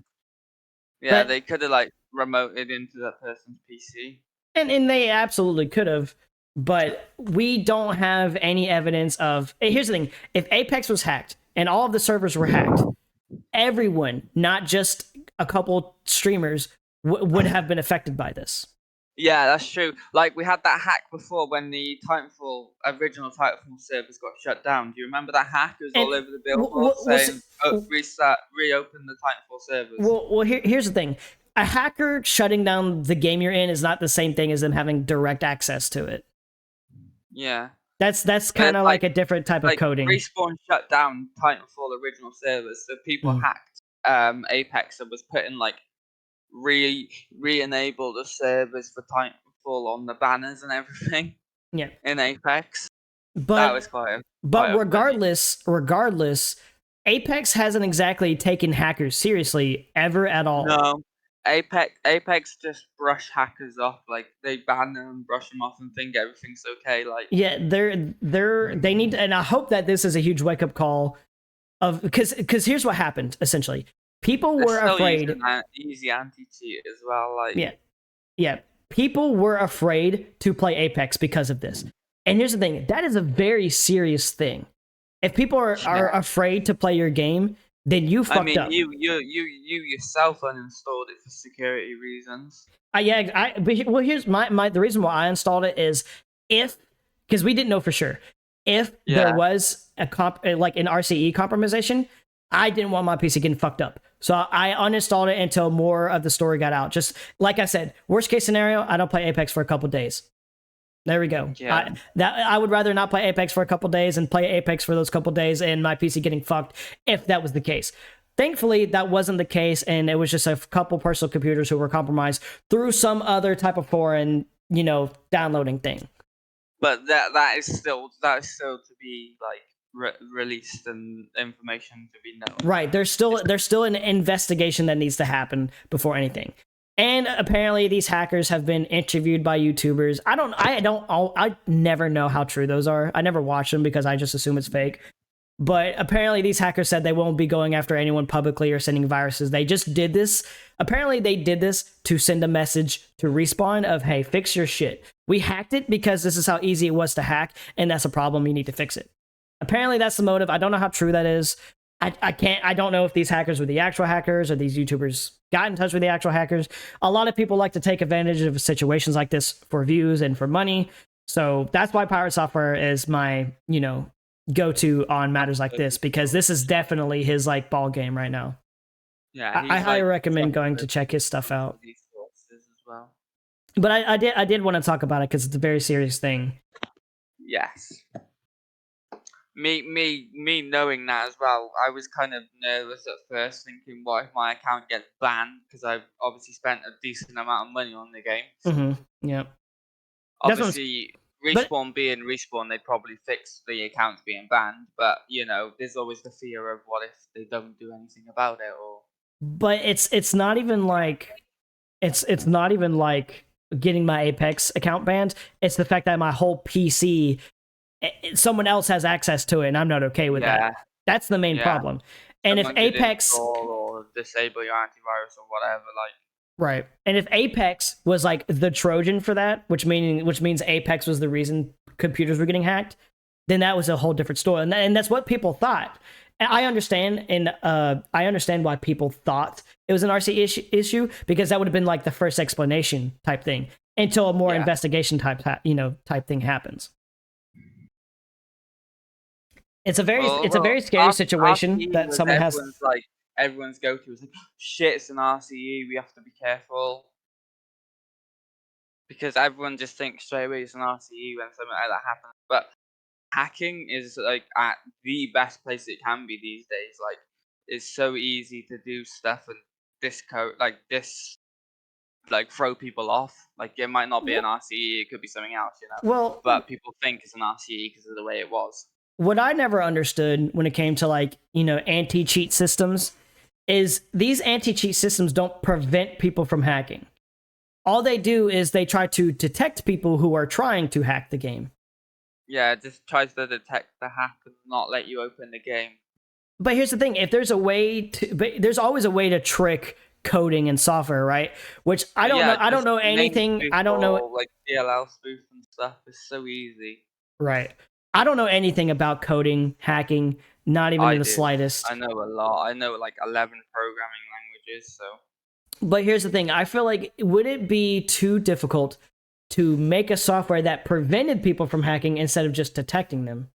Yeah, they could have like remoted into that person's PC. And they absolutely could have, but we don't have any evidence of. Here's the thing: if Apex was hacked and all of the servers were hacked, everyone, not just a couple streamers, would have been affected by this. Yeah, that's true. Like, we had that hack before when the original Titanfall servers got shut down. Do you remember that hack? It was all over the billboard saying, reopen the Titanfall servers. Well, here's the thing. A hacker shutting down the game you're in is not the same thing as them having direct access to it. Yeah. That's kind of like a different type of coding. Respawn shut down Titanfall original servers, so people hacked Apex and was putting like re-enable the servers for Titanfall on the banners and everything. Yeah. In Apex. But that was quite regardless, Apex hasn't exactly taken hackers seriously ever at all. No. Apex just brush hackers off. Like, they ban them, brush them off, and think everything's okay. Like, yeah, they need to, and I hope that this is a huge wake up call of because here's what happened essentially. People were afraid. Easy anti-cheat as well. Like, yeah. People were afraid to play Apex because of this. And here's the thing: that is a very serious thing. If people are afraid to play your game, then you fucked up. You yourself uninstalled it for security reasons. But here's the reason why I installed it is because we didn't know for sure if there was an RCE compromisation. I didn't want my PC getting fucked up. So I uninstalled it until more of the story got out. Just like I said, worst case scenario, I don't play Apex for a couple days. There we go. Yeah. I would rather not play Apex for a couple days and play Apex for those couple days and my PC getting fucked if that was the case. Thankfully, that wasn't the case, and it was just a couple personal computers who were compromised through some other type of foreign, downloading thing. But that is still to be like released and information to be known. Right. There's still an investigation that needs to happen before anything. And apparently these hackers have been interviewed by YouTubers. I never know how true those are. I never watch them because I just assume it's fake. But apparently these hackers said they won't be going after anyone publicly or sending viruses. They just did this. Apparently they did this to send a message to Respawn of, hey, fix your shit. We hacked it because this is how easy it was to hack, and that's a problem. You need to fix it. Apparently that's the motive. I don't know how true that is. I don't know if these hackers were the actual hackers or these YouTubers got in touch with the actual hackers. A lot of people like to take advantage of situations like this for views and for money. So that's why Pirate Software is my, go-to on matters like this, because this is definitely his like ball game right now. Yeah, I highly recommend going to check his stuff out. But I did want to talk about it because it's a very serious thing. Yes. Me knowing that as well, I was kind of nervous at first, thinking, what if my account gets banned? Because I've obviously spent a decent amount of money on the game. Mm-hmm. Yeah. Obviously, Respawn being Respawn, they'd probably fix the accounts being banned. But, there's always the fear of what if they don't do anything about it, or... But it's not even like... It's not even like getting my Apex account banned. It's the fact that my whole PC, someone else has access to it, and I'm not okay with that. That's the main problem. And Someone if Apex install or disable your antivirus or whatever, like. Right. And if Apex was like the Trojan for that, which means Apex was the reason computers were getting hacked, then that was a whole different story. And that's what people thought. And I understand, and I understand why people thought it was an RC issue, because that would have been like the first explanation type thing until a more investigation type thing happens. It's a very scary situation that someone has. Like, everyone's go-to is like, shit, it's an RCE, we have to be careful. Because everyone just thinks straight away it's an RCE when something like that happens. But hacking is like at the best place it can be these days. Like, it's so easy to do stuff and throw people off. Like, it might not be an RCE, it could be something else, you know. Well, but people think it's an RCE because of the way it was. What I never understood when it came to like, anti-cheat systems is these anti-cheat systems don't prevent people from hacking. All they do is they try to detect people who are trying to hack the game. Yeah, it just tries to detect the hack and not let you open the game. But here's the thing, there's always a way to trick coding and software, right? Which I don't know anything. I don't know, like DLL spoof and stuff. It's so easy. Right. I don't know anything about coding, hacking, not even in the slightest. I know a lot. I know like 11 programming languages, so. But here's the thing. I feel like, would it be too difficult to make a software that prevented people from hacking instead of just detecting them?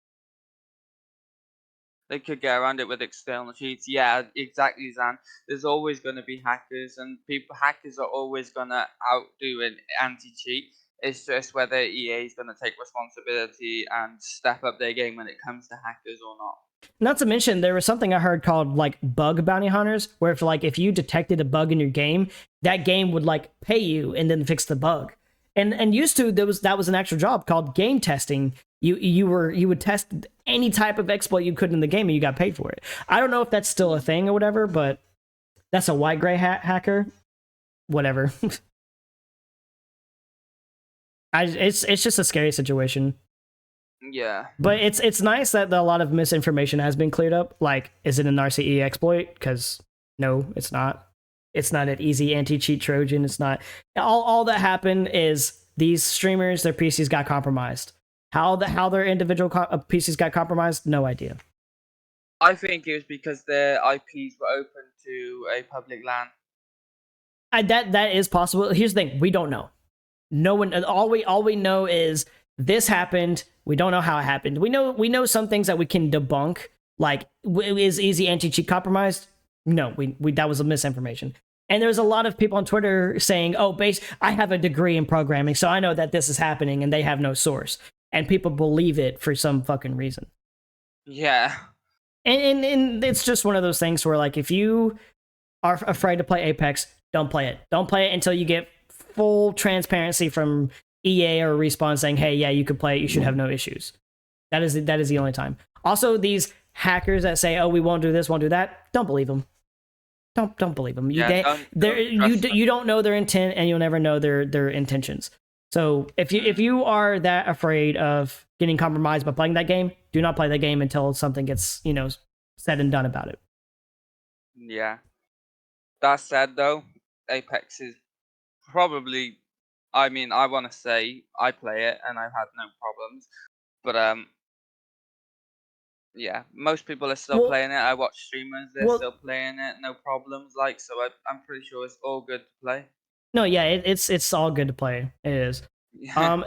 They could get around it with external cheats. Yeah, exactly, Zan. There's always going to be hackers, and hackers are always going to outdo an anti-cheat. It's just whether EA is going to take responsibility and step up their game when it comes to hackers or not. Not to mention, there was something I heard called like bug bounty hunters, where if you detected a bug in your game, that game would like pay you and then fix the bug. And used to that was an actual job called game testing. You would test any type of exploit you could in the game and you got paid for it. I don't know if that's still a thing or whatever, but that's a white gray hacker. Whatever. It's just a scary situation. Yeah. But it's nice that a lot of misinformation has been cleared up. Like, is it an RCE exploit? Because no, it's not. It's not an easy anti-cheat Trojan. It's not. All that happened is these streamers, their PCs got compromised. How their individual PCs got compromised, no idea. I think it was because their IPs were open to a public LAN. That is possible. Here's the thing: we don't know. No one. All we know is this happened. We don't know how it happened. We know some things that we can debunk. Like, is easy anti-cheat compromised? No, we that was a misinformation. And there's a lot of people on Twitter saying, "Oh, I have a degree in programming, so I know that this is happening," and they have no source. And people believe it for some fucking reason. Yeah. And it's just one of those things where, like, if you are afraid to play Apex, don't play it. Don't play it until you get full transparency from EA or Respawn saying, "Hey, yeah, you can play it. You should have no issues." That is the only time. Also, these hackers that say, "Oh, we won't do this, won't do that," don't believe them. Don't believe them. You don't know their intent, and you'll never know their intentions. So if you are that afraid of getting compromised by playing that game, do not play that game until something gets said and done about it. Yeah. That said, though, Apex is probably. I mean, I want to say I play it and I've had no problems, but yeah, most people are still playing it. I watch streamers; they're still playing it, no problems. Like, so I'm pretty sure it's all good to play. No, yeah, it's all good to play. It is.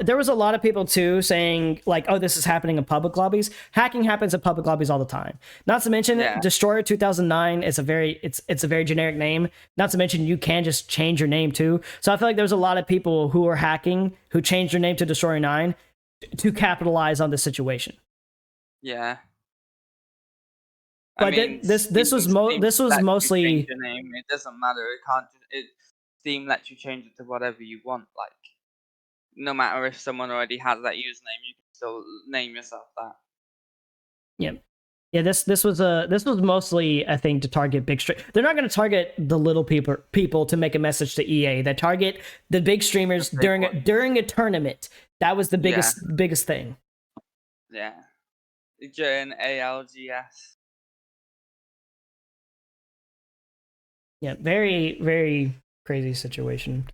There was a lot of people too saying like, "Oh, this is happening in public lobbies." Hacking happens in public lobbies all the time. Not to mention, Destroyer 2009 is a very generic name. Not to mention, you can just change your name too. So I feel like there's a lot of people who are hacking who changed their name to Destroyer 9 to capitalize on this situation. Yeah. But this was mostly. Your name. It doesn't matter. Steam lets you change it to whatever you want. Like, no matter if someone already has that username, you can still name yourself that. Yeah. Yeah, this was mostly a thing to target big stream. They're not going to target the little people to make a message to EA. They target the big streamers during a tournament. That was the biggest thing. Yeah. During ALGS. Yeah, very very crazy situation.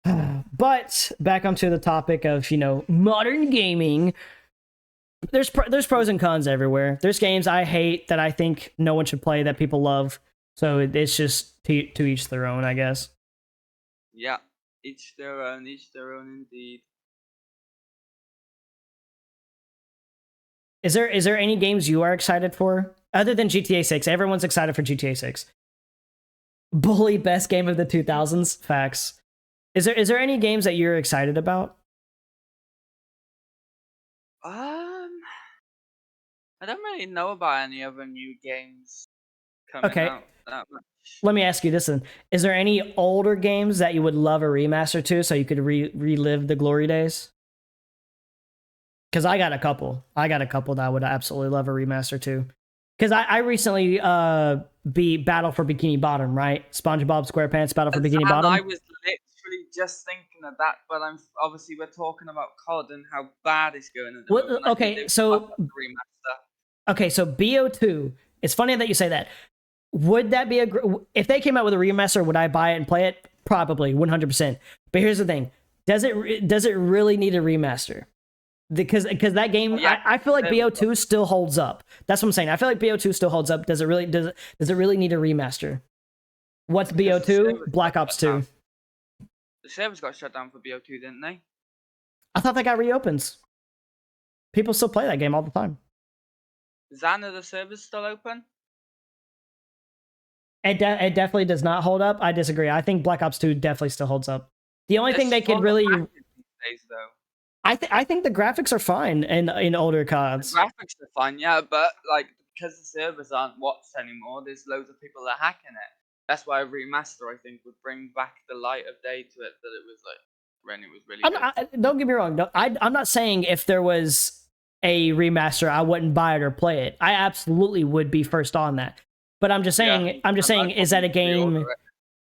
But back onto the topic of modern gaming. There's pros and cons everywhere. There's games I hate that I think no one should play that people love. So it's just to each their own, I guess. Yeah, each their own indeed. Is there any games you are excited for other than GTA 6? Everyone's excited for GTA 6. Bully best game of the 2000s. Facts. Is there any games that you're excited about? I don't really know about any other new games coming out that much. Let me ask you this then. Is there any older games that you would love a remaster to so you could relive the glory days? Because I got a couple. That I would absolutely love a remaster to. Because I recently beat Battle for Bikini Bottom, right? SpongeBob SquarePants Battle for Bikini Bottom. I was literally just thinking of that, but obviously we're talking about COD and how bad it's going at the moment. Okay, so remaster. Okay, so BO2. It's funny that you say that. Would that be if they came out with a remaster? Would I buy it and play it? Probably 100%. But here's the thing: does it really need a remaster? Because that game, I feel like BO2 still holds up. That's what I'm saying. I feel like BO2 still holds up. Does it really need a remaster? What's BO2? Black Ops 2. The servers got shut down for BO2, didn't they? I thought they got reopens. People still play that game all the time. Are the servers still open? It definitely does not hold up. I disagree. I think Black Ops 2 definitely still holds up. The only thing they could really... Days, though. I think the graphics are fine in older CODs. The graphics are fine, yeah, but because the servers aren't watched anymore, there's loads of people that are hacking it. That's why a remaster, I think, would bring back the light of day to it that it was when it was really good. Don't get me wrong. No, I'm not saying if there was a remaster, I wouldn't buy it or play it. I absolutely would be first on that. But I'm just saying, is that a game?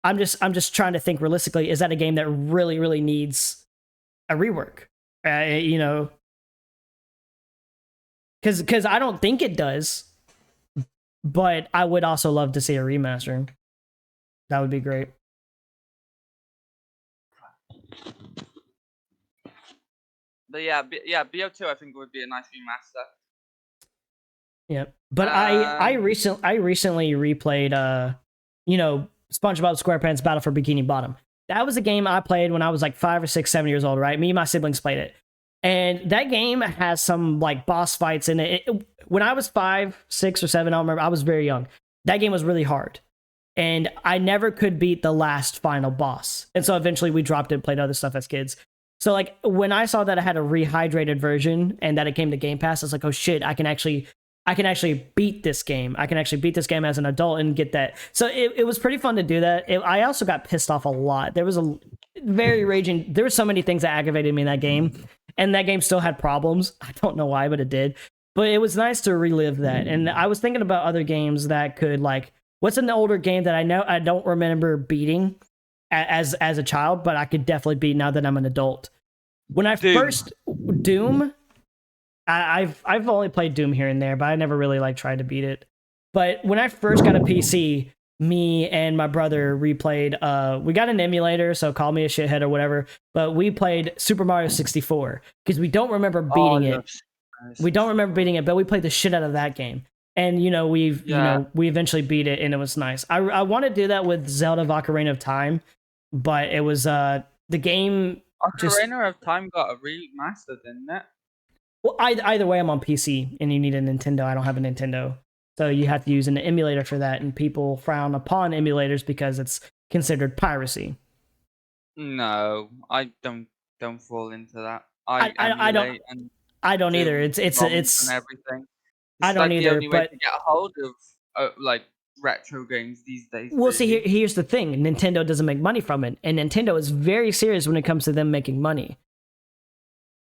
I'm just trying to think realistically. Is that a game that really, really needs a rework? Because I don't think it does. But I would also love to see a remaster. That would be great. But yeah, BO2 I think would be a nice remaster. Yeah, but I recently replayed SpongeBob SquarePants Battle for Bikini Bottom. That was a game I played when I was like 5 or 6, 7 years old, right? Me and my siblings played it. And that game has some boss fights in it. When I was 5, 6, or 7, I don't remember. I was very young. That game was really hard. And I never could beat the last final boss. And so eventually we dropped it and played other stuff as kids. So when I saw that I had a rehydrated version and that it came to Game Pass, I was like, oh shit, I can actually beat this game. I can actually beat this game as an adult and get that. So it was pretty fun to do that. I also got pissed off a lot. There was there were so many things that aggravated me in that game. And that game still had problems. I don't know why, but it did. But it was nice to relive that. And I was thinking about other games that could what's an older game that I don't remember beating as a child, but I could definitely beat now that I'm an adult. When I first Doom, I've only played Doom here and there, but I never really tried to beat it. But when I first got a PC, me and my brother replayed. We got an emulator, so call me a shithead or whatever. But we played Super Mario 64 because we don't remember beating it. We don't remember beating it, but we played the shit out of that game. And we eventually beat it, and it was nice. I want to do that with Zelda Ocarina of Time, but it was the game. Ocarina of Time got a remaster, didn't it? Well, either way, I'm on PC, and you need a Nintendo. I don't have a Nintendo, so you have to use an emulator for that. And people frown upon emulators because it's considered piracy. No, I don't fall into that. I don't either. It's and everything. I don't either. The only way but to get a hold of retro games these days. Well, see, here's the thing: Nintendo doesn't make money from it, and Nintendo is very serious when it comes to them making money.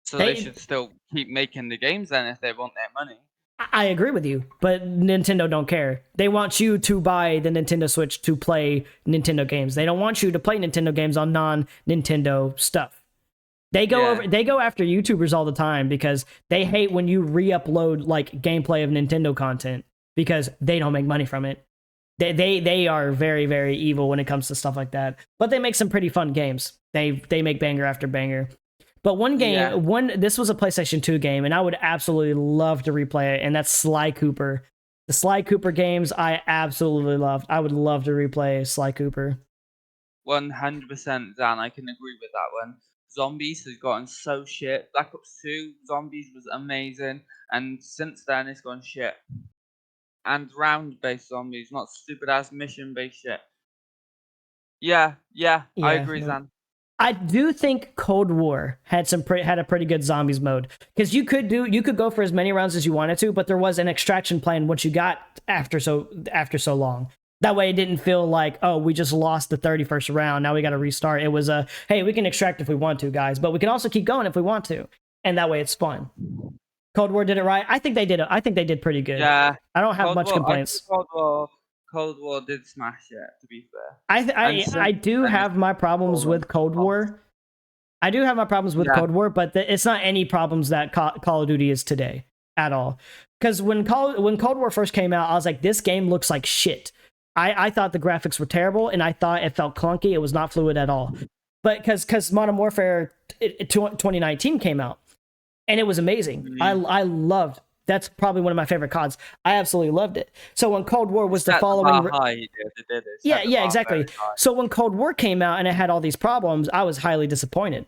So they should still keep making the games then if they want their money. I agree with you, but Nintendo don't care. They want you to buy the Nintendo Switch to play Nintendo games. They don't want you to play Nintendo games on non-Nintendo stuff. They go after YouTubers all the time because they hate when you re-upload like gameplay of Nintendo content because they don't make money from it. They are very, very evil when it comes to stuff like that. But they make some pretty fun games. They make banger after banger. But one game, this was a PlayStation 2 game, and I would absolutely love to replay it, and that's Sly Cooper. The Sly Cooper games I absolutely loved. I would love to replay Sly Cooper. 100%, Dan. I can agree with that one. Zombies has gotten so shit. Black Ops 2 Zombies was amazing, and since then it's gone shit. And round-based zombies, not stupid-ass mission-based shit. Yeah, I agree, Dan. I do think Cold War had a pretty good zombies mode because you could go for as many rounds as you wanted to, but there was an extraction plan once you got after so long. That way, it didn't feel like, oh, we just lost the 31st round. Now we got to restart. It was hey, we can extract if we want to, guys, but we can also keep going if we want to, and that way it's fun. Cold War did it right. I think they did it. I think they did pretty good. Yeah, I don't have much complaints. Cold War did smash it, to be fair. I do have my problems with Cold War. I do have my problems with Cold War, but it's not any problems that Call of Duty is today at all. Because when Cold War first came out, I was like, this game looks like shit. I thought the graphics were terrible, and I thought it felt clunky. It was not fluid at all. But because Modern Warfare 2019 came out, and it was amazing. Mm-hmm. I loved. That's probably one of my favorite CODs. I absolutely loved it. So when Cold War was the following... Yeah, exactly. So when Cold War came out and it had all these problems, I was highly disappointed.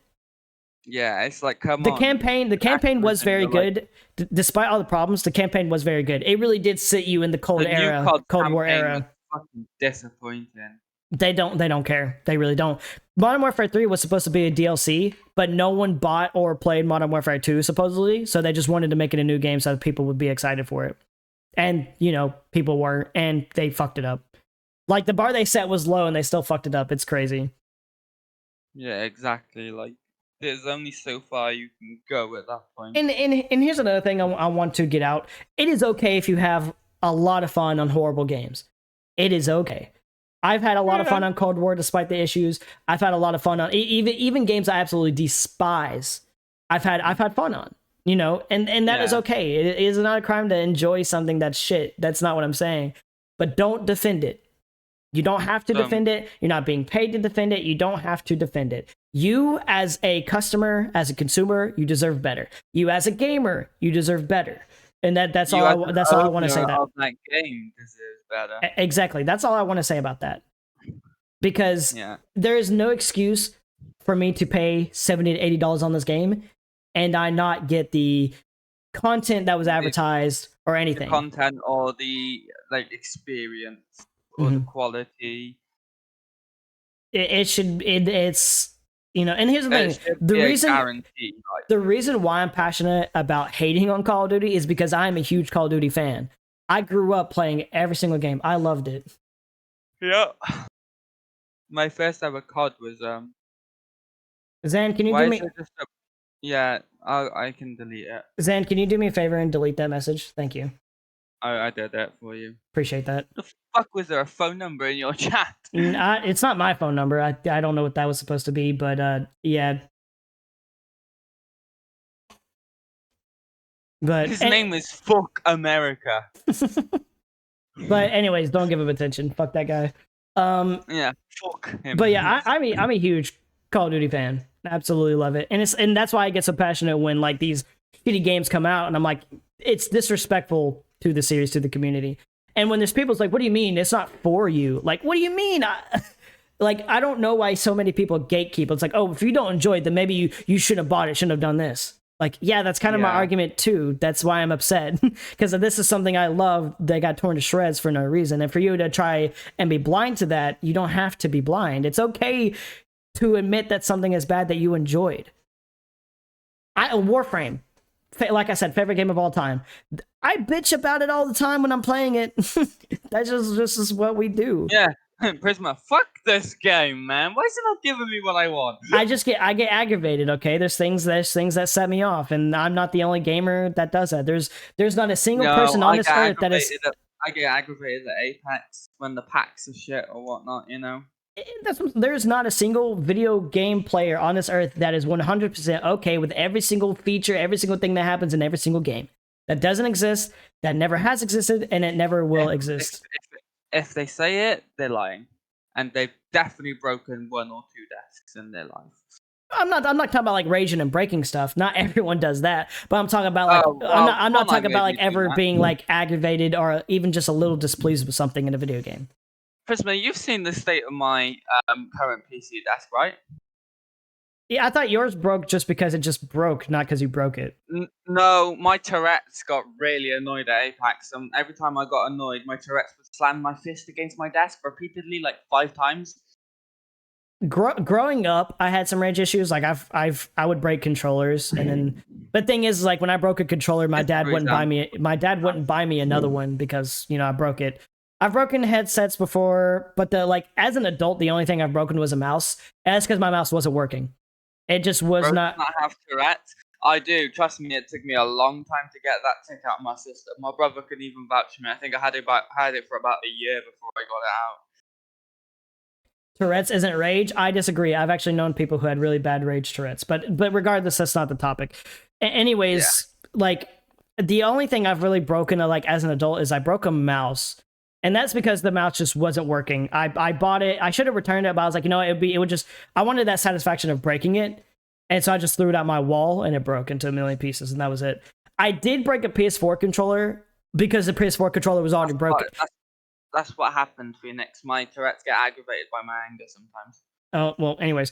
Yeah, it's like, come on. The campaign was very good. Despite all the problems, the campaign was very good. It really did sit you in the Cold War era. Was fucking disappointing. They don't care. They really don't. Modern Warfare 3 was supposed to be a DLC, but no one bought or played Modern Warfare 2, supposedly, so they just wanted to make it a new game so that people would be excited for it. And, people were, and they fucked it up. Like, the bar they set was low, and they still fucked it up. It's crazy. Yeah, exactly. Like, there's only so far you can go at that point. And here's another thing I want to get out. It is okay if you have a lot of fun on horrible games. It is okay. I've had a lot of fun on Cold War despite the issues. I've had a lot of fun on even games I absolutely despise. I've had fun on, and that is okay. It is not a crime to enjoy something that's shit. That's not what I'm saying. But don't defend it. You don't have to defend it. You're not being paid to defend it. You don't have to defend it. You as a customer, as a consumer, you deserve better. You as a gamer, you deserve better. And that's all I want to say. That game deserves better. Exactly. That's all I want to say about that. Because there is no excuse for me to pay $70 to $80 on this game and I not get the content that was advertised or anything. The content or the experience or the quality. It's and here's the thing. The reason why I'm passionate about hating on Call of Duty is because I'm a huge Call of Duty fan. I grew up playing every single game. I loved it. Yeah. My first ever COD was Zan, can you do me? Yeah, I can delete it. Zan, can you do me a favor and delete that message? Thank you. I did that for you. Appreciate that. The fuck was there a phone number in your chat? It's not my phone number. I don't know what that was supposed to be, but yeah. But his name is Fuck America. But anyways, don't give him attention. Fuck that guy. Yeah, fuck him. But yeah, I'm a huge Call of Duty fan. Absolutely love it, and that's why I get so passionate when like these shitty games come out, and I'm like, it's disrespectful to the series, to the community. And when there's people's like, what do you mean it's not for you? Like, what do you mean? I don't know why so many people gatekeep. It's like, oh, if you don't enjoy it, then maybe you shouldn't have bought it, shouldn't have done this. Like, yeah, that's kind of my argument too. That's why I'm upset, because this is something I love that got torn to shreds for no reason. And for you to try and be blind to that, you don't have to be blind. It's okay to admit that something is bad that you enjoyed. Warframe, like I said, favorite game of all time. I bitch about it all the time when I'm playing it. That's just what we do. Yeah, Prisma, fuck this game, man. Why is it not giving me what I want? I get aggravated. Okay, there's things that set me off, and I'm not the only gamer that does that. There's not a single person on this earth that is. I get aggravated at Apex when the packs are shit or whatnot. There's not a single video game player on this earth that is 100% okay with every single feature, every single thing that happens in every single game. That doesn't exist, that never has existed, and it never will exist. If they say it, they're lying. And they've definitely broken 1 or 2 desks in their life. I'm not talking about like raging and breaking stuff. Not everyone does that. But I'm talking about like I'm not talking about like ever being like aggravated or even just a little displeased with something in a video game. Prisma, you've seen the state of my current PC desk, right? Yeah, I thought yours broke just because it just broke, not because you broke it. No, my Tourette's got really annoyed at Apex, and every time I got annoyed, my Tourette's would slam my fist against my desk repeatedly, like 5 times. Growing up, I had some rage issues. Like I would break controllers, and then the thing is, like when I broke a controller, my dad wouldn't buy me another one because I broke it. I've broken headsets before, but as an adult, the only thing I've broken was a mouse, and that's because my mouse wasn't working. It just was not. I have Tourette's. I do. Trust me, it took me a long time to get that tick out of my system. My brother could even vouch for me. I think I had it for about a year before I got it out. Tourette's isn't rage. I disagree. I've actually known people who had really bad rage Tourette's, but regardless, that's not the topic. Anyways, like the only thing I've really broken as an adult is I broke a mouse. And that's because the mouse just wasn't working. I bought it. I should have returned it, but I was like, I wanted that satisfaction of breaking it. And so I just threw it at my wall and it broke into a million pieces, and that was it. I did break a PS4 controller because the PS4 controller was already broken. That's what happened, Phoenix. My Tourette's get aggravated by my anger sometimes. Oh, well, anyways.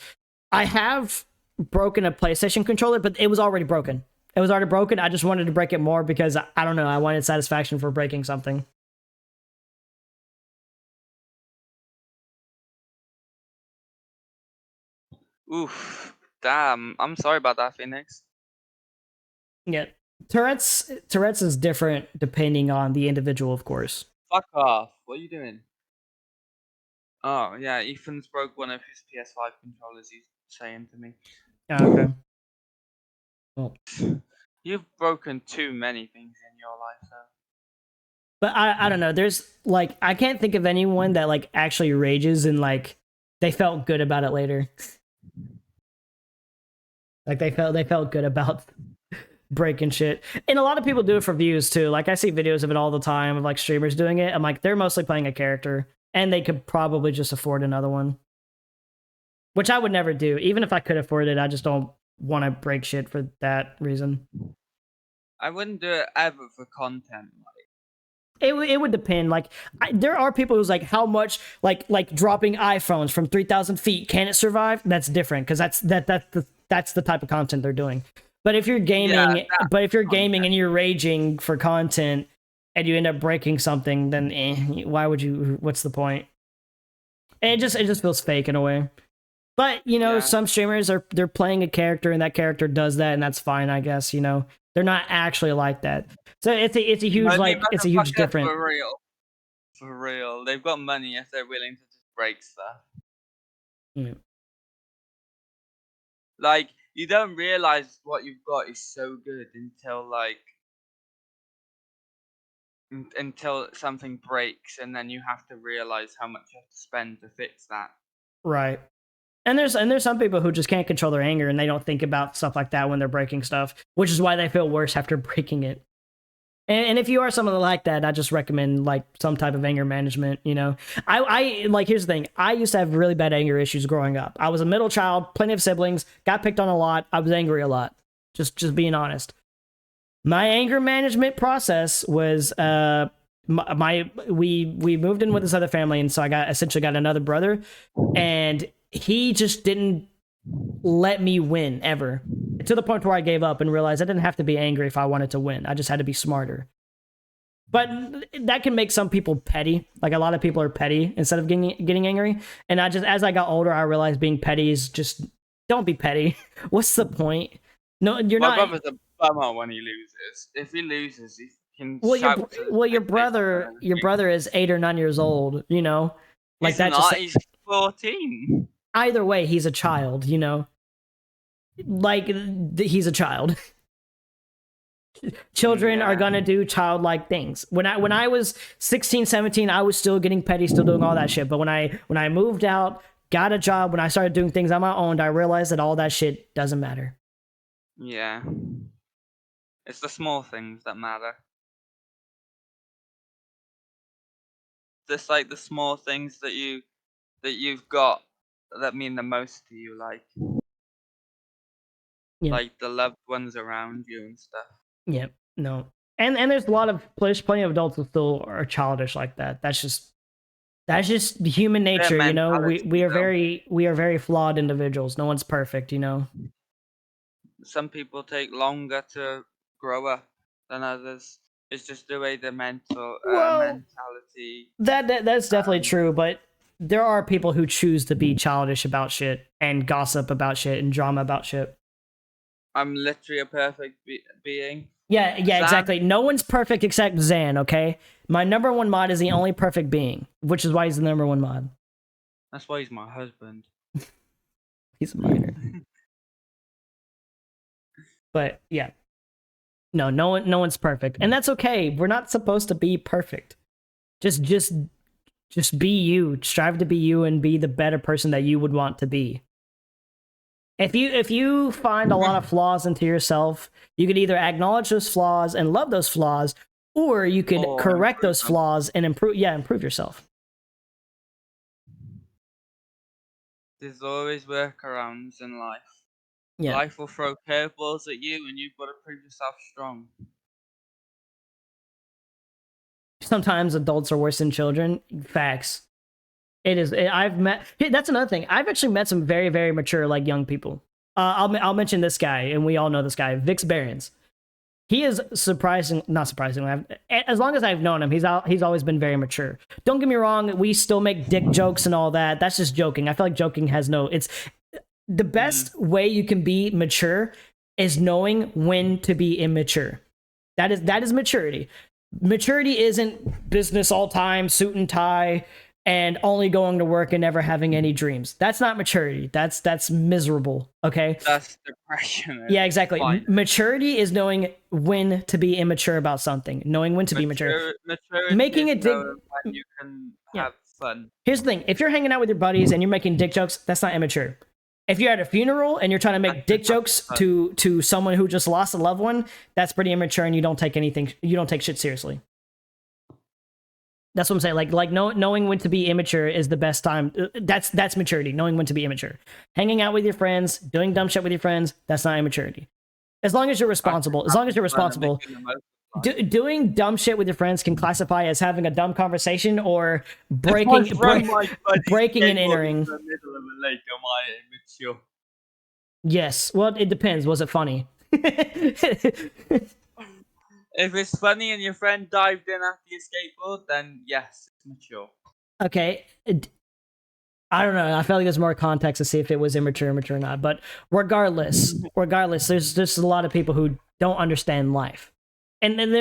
I have broken a PlayStation controller, but it was already broken. It was already broken. I just wanted to break it more because, I don't know, I wanted satisfaction for breaking something. Oof. Damn. I'm sorry about that, Phoenix. Yeah. Tourette's is different depending on the individual, of course. Fuck off. What are you doing? Oh, yeah. Ethan's broke one of his PS5 controllers, he's saying to me. Oh, okay. Well. You've broken too many things in your life, though. But I don't know. There's I can't think of anyone that actually rages and they felt good about it later. They felt good about breaking shit. And a lot of people do it for views too. I see videos of it all the time of streamers doing it. I'm like, they're mostly playing a character and they could probably just afford another one. Which I would never do. Even if I could afford it, I just don't want to break shit for that reason. I wouldn't do it ever for content. It would depend. There are people who's how much dropping iPhones from 3,000 feet, can it survive? That's different because that's the type of content they're doing. But if you're gaming, and you're raging for content and you end up breaking something, then why would you? What's the point? And it just feels fake in a way. But some streamers they're playing a character and that character does that, and that's fine, I guess. They're not actually like that. So it's a huge it's a huge difference. For real, they've got money if they're willing to just break stuff. Yeah. You don't realize what you've got is so good until something breaks, and then you have to realize how much you have to spend to fix that. Right. And there's some people who just can't control their anger and they don't think about stuff like that when they're breaking stuff, which is why they feel worse after breaking it. And if you are someone like that, I just recommend some type of anger management. I here's the thing. I used to have really bad anger issues growing up. I was a middle child, plenty of siblings, got picked on a lot. I was angry a lot. Just being honest. My anger management process was we moved in with this other family, and so I essentially got another brother, and he just didn't let me win ever, to the point where I gave up and realized I didn't have to be angry if I wanted to win. I just had to be smarter. But that can make some people petty. A lot of people are petty instead of getting angry. And as I got older, I realized being petty is just, don't be petty. What's the point? No, you're not. My brother's a bummer when he loses. If he loses, he can your brother is 8 or 9 years old, Like He's that not. just He's 14. either way, he's a child, you know? Like he's a child. Children are Yeah. gonna do childlike things. When I was 16, 17, I was still getting petty, still doing all that shit. But when I moved out, got a job, when I started doing things on my own, I realized that all that shit doesn't matter. Yeah. It's the small things that matter. Just like the small things that you've got that mean the most to you, Yeah. like the loved ones around you and stuff. Yeah. No. And there's a lot of plenty of adults who still are childish like that. That's just human Their nature, you know. We mentality, are though. we are very flawed individuals. No one's perfect, you know. Some people take longer to grow up than others. It's just the way the Well, mentality. that's definitely Um, true, but there are people who choose to be childish about shit and gossip about shit and drama about shit. I'm literally a perfect being. Yeah, Sam? exactly. No one's perfect except Zan, okay? My number one mod is the only perfect being, which is why he's the number one mod. That's why he's my husband. He's a minor. But yeah. No one's perfect. And that's okay. We're not supposed to be perfect. Just be you. Strive to be you and be the better person that you would want to be. If you find a lot of flaws into yourself, you could either acknowledge those flaws and love those flaws, or you could Or correct improve those them. flaws and improve yourself. There's always workarounds in life. Yeah. Life will throw curveballs at you, and you've got to prove yourself strong. Sometimes adults are worse than children. Facts. It is. I've met. That's another thing. I've actually met some very, very mature, like young people. I'll mention this guy, and we all know this guy, Vix Barons. He is not surprisingly. As long as I've known him, he's always been very mature. Don't get me wrong. We still make dick jokes and all that. That's just joking. I feel like joking has no. It's the best way you can be mature is knowing when to be immature. That is maturity. Maturity isn't business all time, suit and tie, and only going to work and never having any dreams. That's not maturity. That's miserable. Okay. That's depression. Yeah, exactly. Fine. Maturity is knowing when to be immature about something, knowing when to be mature. Maturity Making is a dick. knowing when you can Yeah. have fun. Here's the thing: if you're hanging out with your buddies and you're making dick jokes, that's not immature. If you're at a funeral and you're trying to make dick jokes to someone who just lost a loved one, that's pretty immature, and you don't take shit seriously. That's what I'm saying. Like knowing when to be immature is the best time. That's maturity. Knowing when to be immature. Hanging out with your friends, doing dumb shit with your friends, that's not immaturity. As long as you're responsible. As long as you're responsible. Doing dumb shit with your friends can classify as having a dumb conversation or breaking and entering. In the middle of a lake, am I immature? Yes. Well, it depends. Was it funny? If it's funny and your friend dived in after your skateboard, then yes, it's mature. Okay. I don't know. I felt like there's more context to see if it was immature or not. But regardless, there's just a lot of people who don't understand life. And then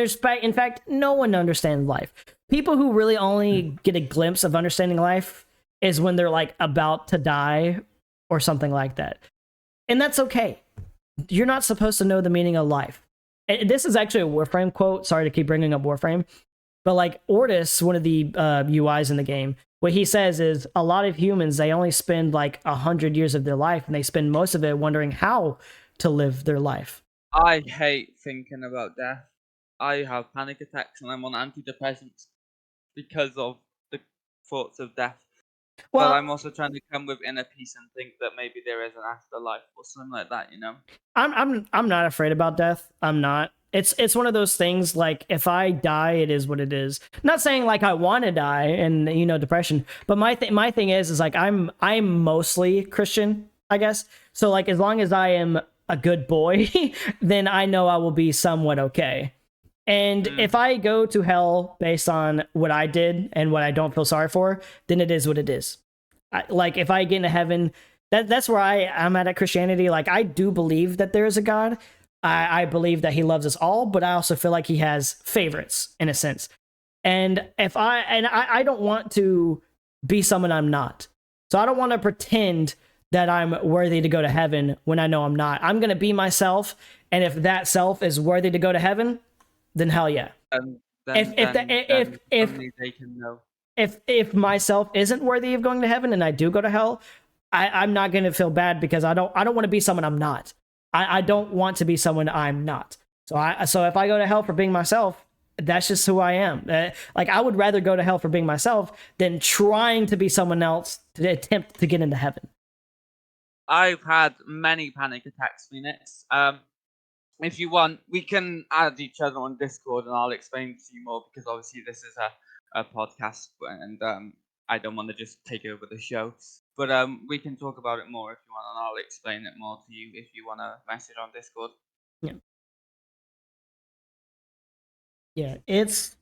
in fact, no one understands life. People who really only get a glimpse of understanding life is when they're like about to die or something like that. And that's okay. You're not supposed to know the meaning of life. And this is actually a Warframe quote. Sorry to keep bringing up Warframe. But like Ortis, one of the UIs in the game, what he says is a lot of humans, they only spend like 100 years of their life, and they spend most of it wondering how to live their life. I hate thinking about death. I have panic attacks and I'm on antidepressants because of the thoughts of death. Well, but I'm also trying to come with inner peace and think that maybe there is an afterlife or something like that, you know? I'm not afraid about death. I'm not. It's one of those things, like, if I die, it is what it is. Not saying like I want to die and, you know, depression, but my thing is like I'm mostly Christian, I guess. So like as long as I am a good boy, then I know I will be somewhat okay. And if I go to hell based on what I did and what I don't feel sorry for, then it is what it is. Like if I get into heaven, that's where I'm at Christianity. Like I do believe that there is a God. I believe that he loves us all, but I also feel like he has favorites in a sense. And I don't want to be someone I'm not. So I don't want to pretend that I'm worthy to go to heaven when I know I'm not. I'm going to be myself, and if that self is worthy to go to heaven, then hell yeah. Only they can know. If myself isn't worthy of going to heaven and I do go to hell, I'm not going to feel bad because I don't want to be someone I'm not. I don't want to be someone I'm not. So if I go to hell for being myself, that's just who I am. Like, I would rather go to hell for being myself than trying to be someone else to attempt to get into heaven. I've had many panic attacks, Phoenix. If you want, we can add each other on Discord, and I'll explain to you more, because obviously this is a podcast, and I don't want to just take over the show. But we can talk about it more if you want, and I'll explain it more to you if you want to message on Discord. Yeah. Yeah, it's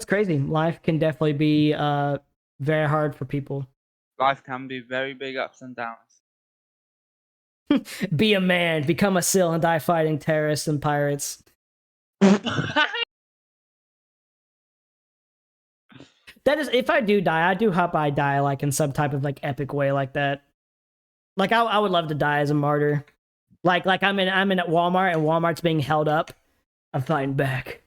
crazy. Life can definitely be very hard for people. Life can be very big ups and downs. Be a man, become a SEAL, and die fighting terrorists and pirates. That is, if I do die, I do hope I die like in some type of like epic way like that. Like, I would love to die as a martyr. Like I'm in at Walmart, and Walmart's being held up. I'm fighting back.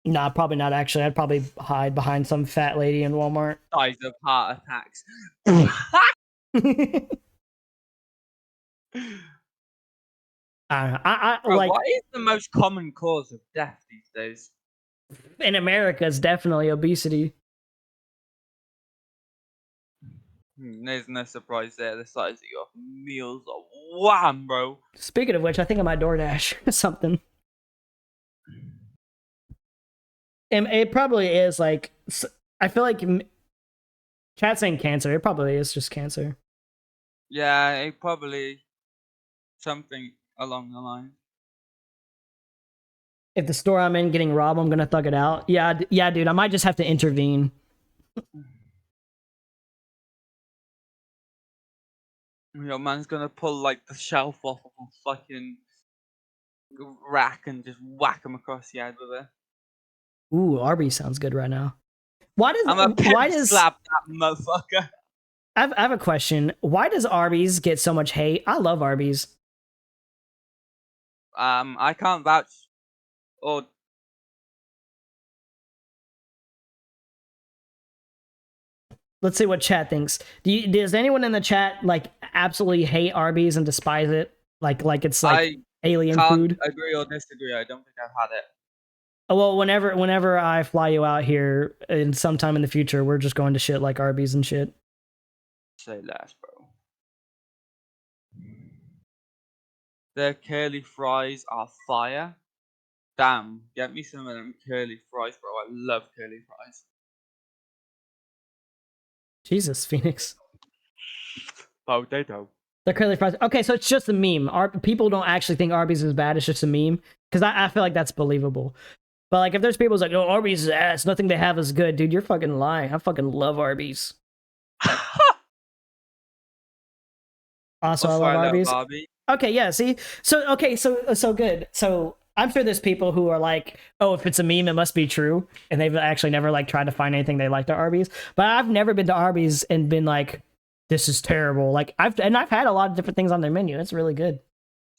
Nah, probably not actually. I'd probably hide behind some fat lady in Walmart. Dies of heart attacks. Bro, like, what is the most common cause of death these days? In America, it's definitely obesity. There's no surprise there. The size of your meals are wham, bro. Speaking of which, I think I might DoorDash something. And it probably is like, I feel like chat saying cancer. It probably is just cancer. Yeah, it probably something along the line. If the store I'm in getting robbed, I'm gonna thug it out. Yeah, dude. I might just have to intervene. Your man's gonna pull like the shelf off of a fucking rack and just whack him across the head with it. Ooh, Arby's sounds good right now. Why does slap that motherfucker? I have a question. Why does Arby's get so much hate? I love Arby's. I can't vouch. Or let's see what chat thinks. Does anyone in the chat like absolutely hate Arby's and despise it? Like it's like alien food? Agree or disagree. I don't think I've had it. Oh, well, whenever I fly you out here and sometime in the future, we're just going to shit like Arby's and shit. Say less, bro. Their curly fries are fire. Damn, get me some of them curly fries, bro. I love curly fries. Jesus, Phoenix. Potato. The curly fries. Okay, so it's just a meme. People don't actually think Arby's is bad. It's just a meme. Because I feel like that's believable. But like, if there's people who's like, "Oh, Arby's is ass. Nothing they have is good," dude, you're fucking lying. I fucking love Arby's. Also, I love Arby's. Okay, yeah. See, so good. So I'm sure there's people who are like, "Oh, if it's a meme, it must be true," and they've actually never like tried to find anything they liked at Arby's. But I've never been to Arby's and been like, "This is terrible." Like I've had a lot of different things on their menu. It's really good.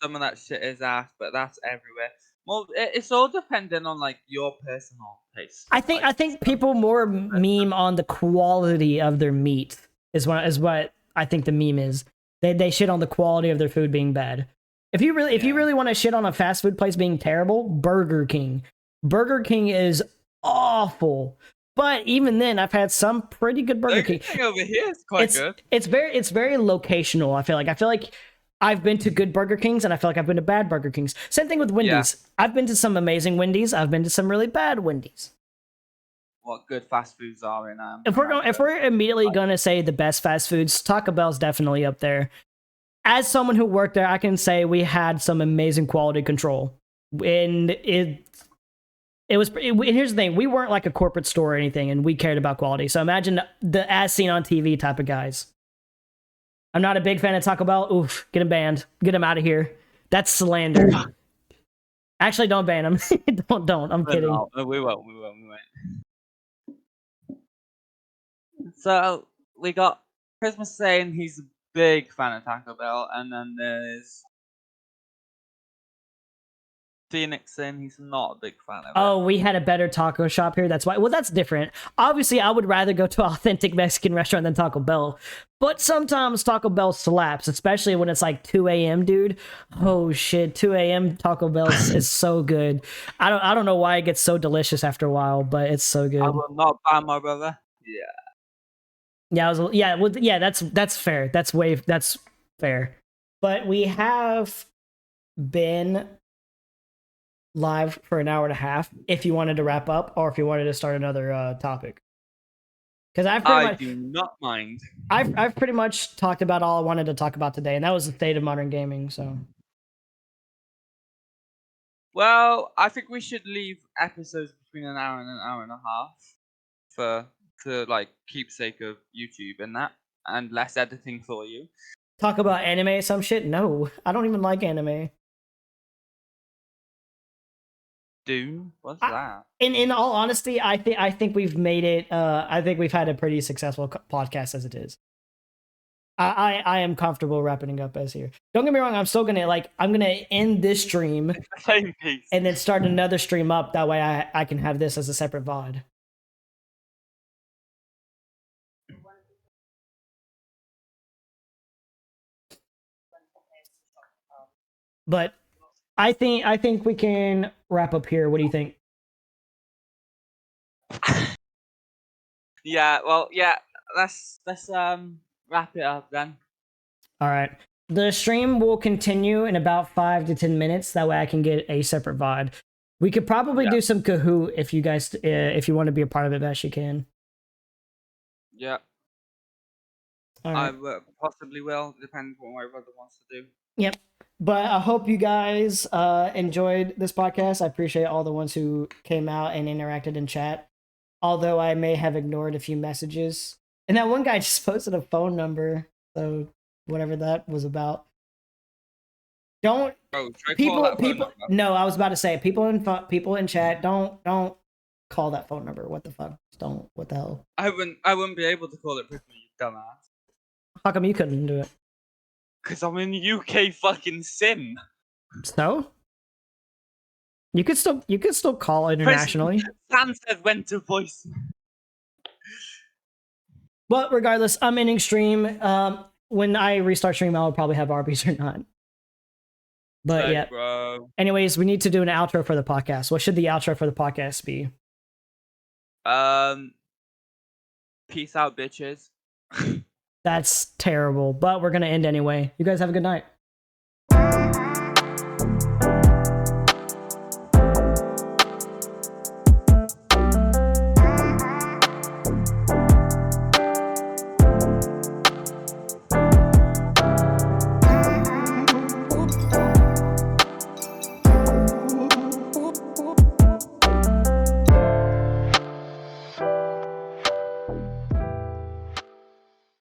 Some of that shit is ass, but that's everywhere. Well, it's all dependent on like your personal taste. I think people more meme on the quality of their meat is what I think the meme is. They shit on the quality of their food being bad. If you really want to shit on a fast food place being terrible, Burger King. Burger King is awful. But even then, I've had some pretty good Burger King. Over here is quite good. It's very locational. I feel like I've been to good Burger Kings, and I feel like I've been to bad Burger Kings. Same thing with Wendy's. Yeah. I've been to some amazing Wendy's. I've been to some really bad Wendy's. What good fast foods are in? If we're immediately gonna say the best fast foods, Taco Bell's definitely up there. As someone who worked there, I can say we had some amazing quality control, and it was. And here's the thing: we weren't like a corporate store or anything, and we cared about quality. So imagine the as seen on TV type of guys. I'm not a big fan of Taco Bell. Oof, get him banned. Get him out of here. That's slander. Actually, don't ban him. don't. I'm kidding. No, we won't. So we got Prisma saying he's a big fan of Taco Bell, and then there's Phoenix saying he's not a big fan of it. Oh, we had a better taco shop here. That's why. Well, that's different. Obviously, I would rather go to an authentic Mexican restaurant than Taco Bell. But sometimes Taco Bell slaps, especially when it's like 2 a.m., dude. Oh shit, 2 a.m. Taco Bell is so good. I don't know why it gets so delicious after a while, but it's so I good. will not buy my brother. Yeah. That's fair. That's fair. But we have been live for an hour and a half if you wanted to wrap up or if you wanted to start another topic. Because I do not mind. I've pretty much talked about all I wanted to talk about today, and that was the state of modern gaming. So, Well, I think we should leave episodes between an hour and a half to like keepsake of YouTube and that, and less editing for you. talk about anime, some shit. No, I don't even like anime. Dune? What's that? In all honesty, I think we've made it. I think we've had a pretty successful podcast as it is. I am comfortable wrapping up as here. Don't get me wrong. I'm still I'm gonna end this stream Same piece. and then start another stream up. That way, I can have this as a separate VOD. But I think we can wrap up here. What do you think? Yeah, well, yeah, let's wrap it up then. All right. The stream will continue in about 5 to 10 minutes. That way I can get a separate VOD. We could probably do some Kahoot if you guys, if you want to be a part of it, best you can. Yeah. All right. I possibly will, depending on what my brother wants to do. Yep. But I hope you guys enjoyed this podcast. I appreciate all the ones who came out and interacted in chat. Although I may have ignored a few messages. And that one guy just posted a phone number. So whatever that was about. Don't people no, I was about to say people in chat don't call that phone number. What the fuck? Don't, what the hell? I wouldn't be able to call it Prisma, you dumbass. How come you couldn't do it? Because I'm in UK fucking sim. So? You could still call internationally. Sam said when to voice. But regardless, I'm ending stream. When I restart stream, I'll probably have Arby's or not. But Hey, yeah. bro. Anyways, we need to do an outro for the podcast. What should the outro for the podcast be? Peace out, bitches. That's terrible, but we're gonna end anyway. You guys have a good night.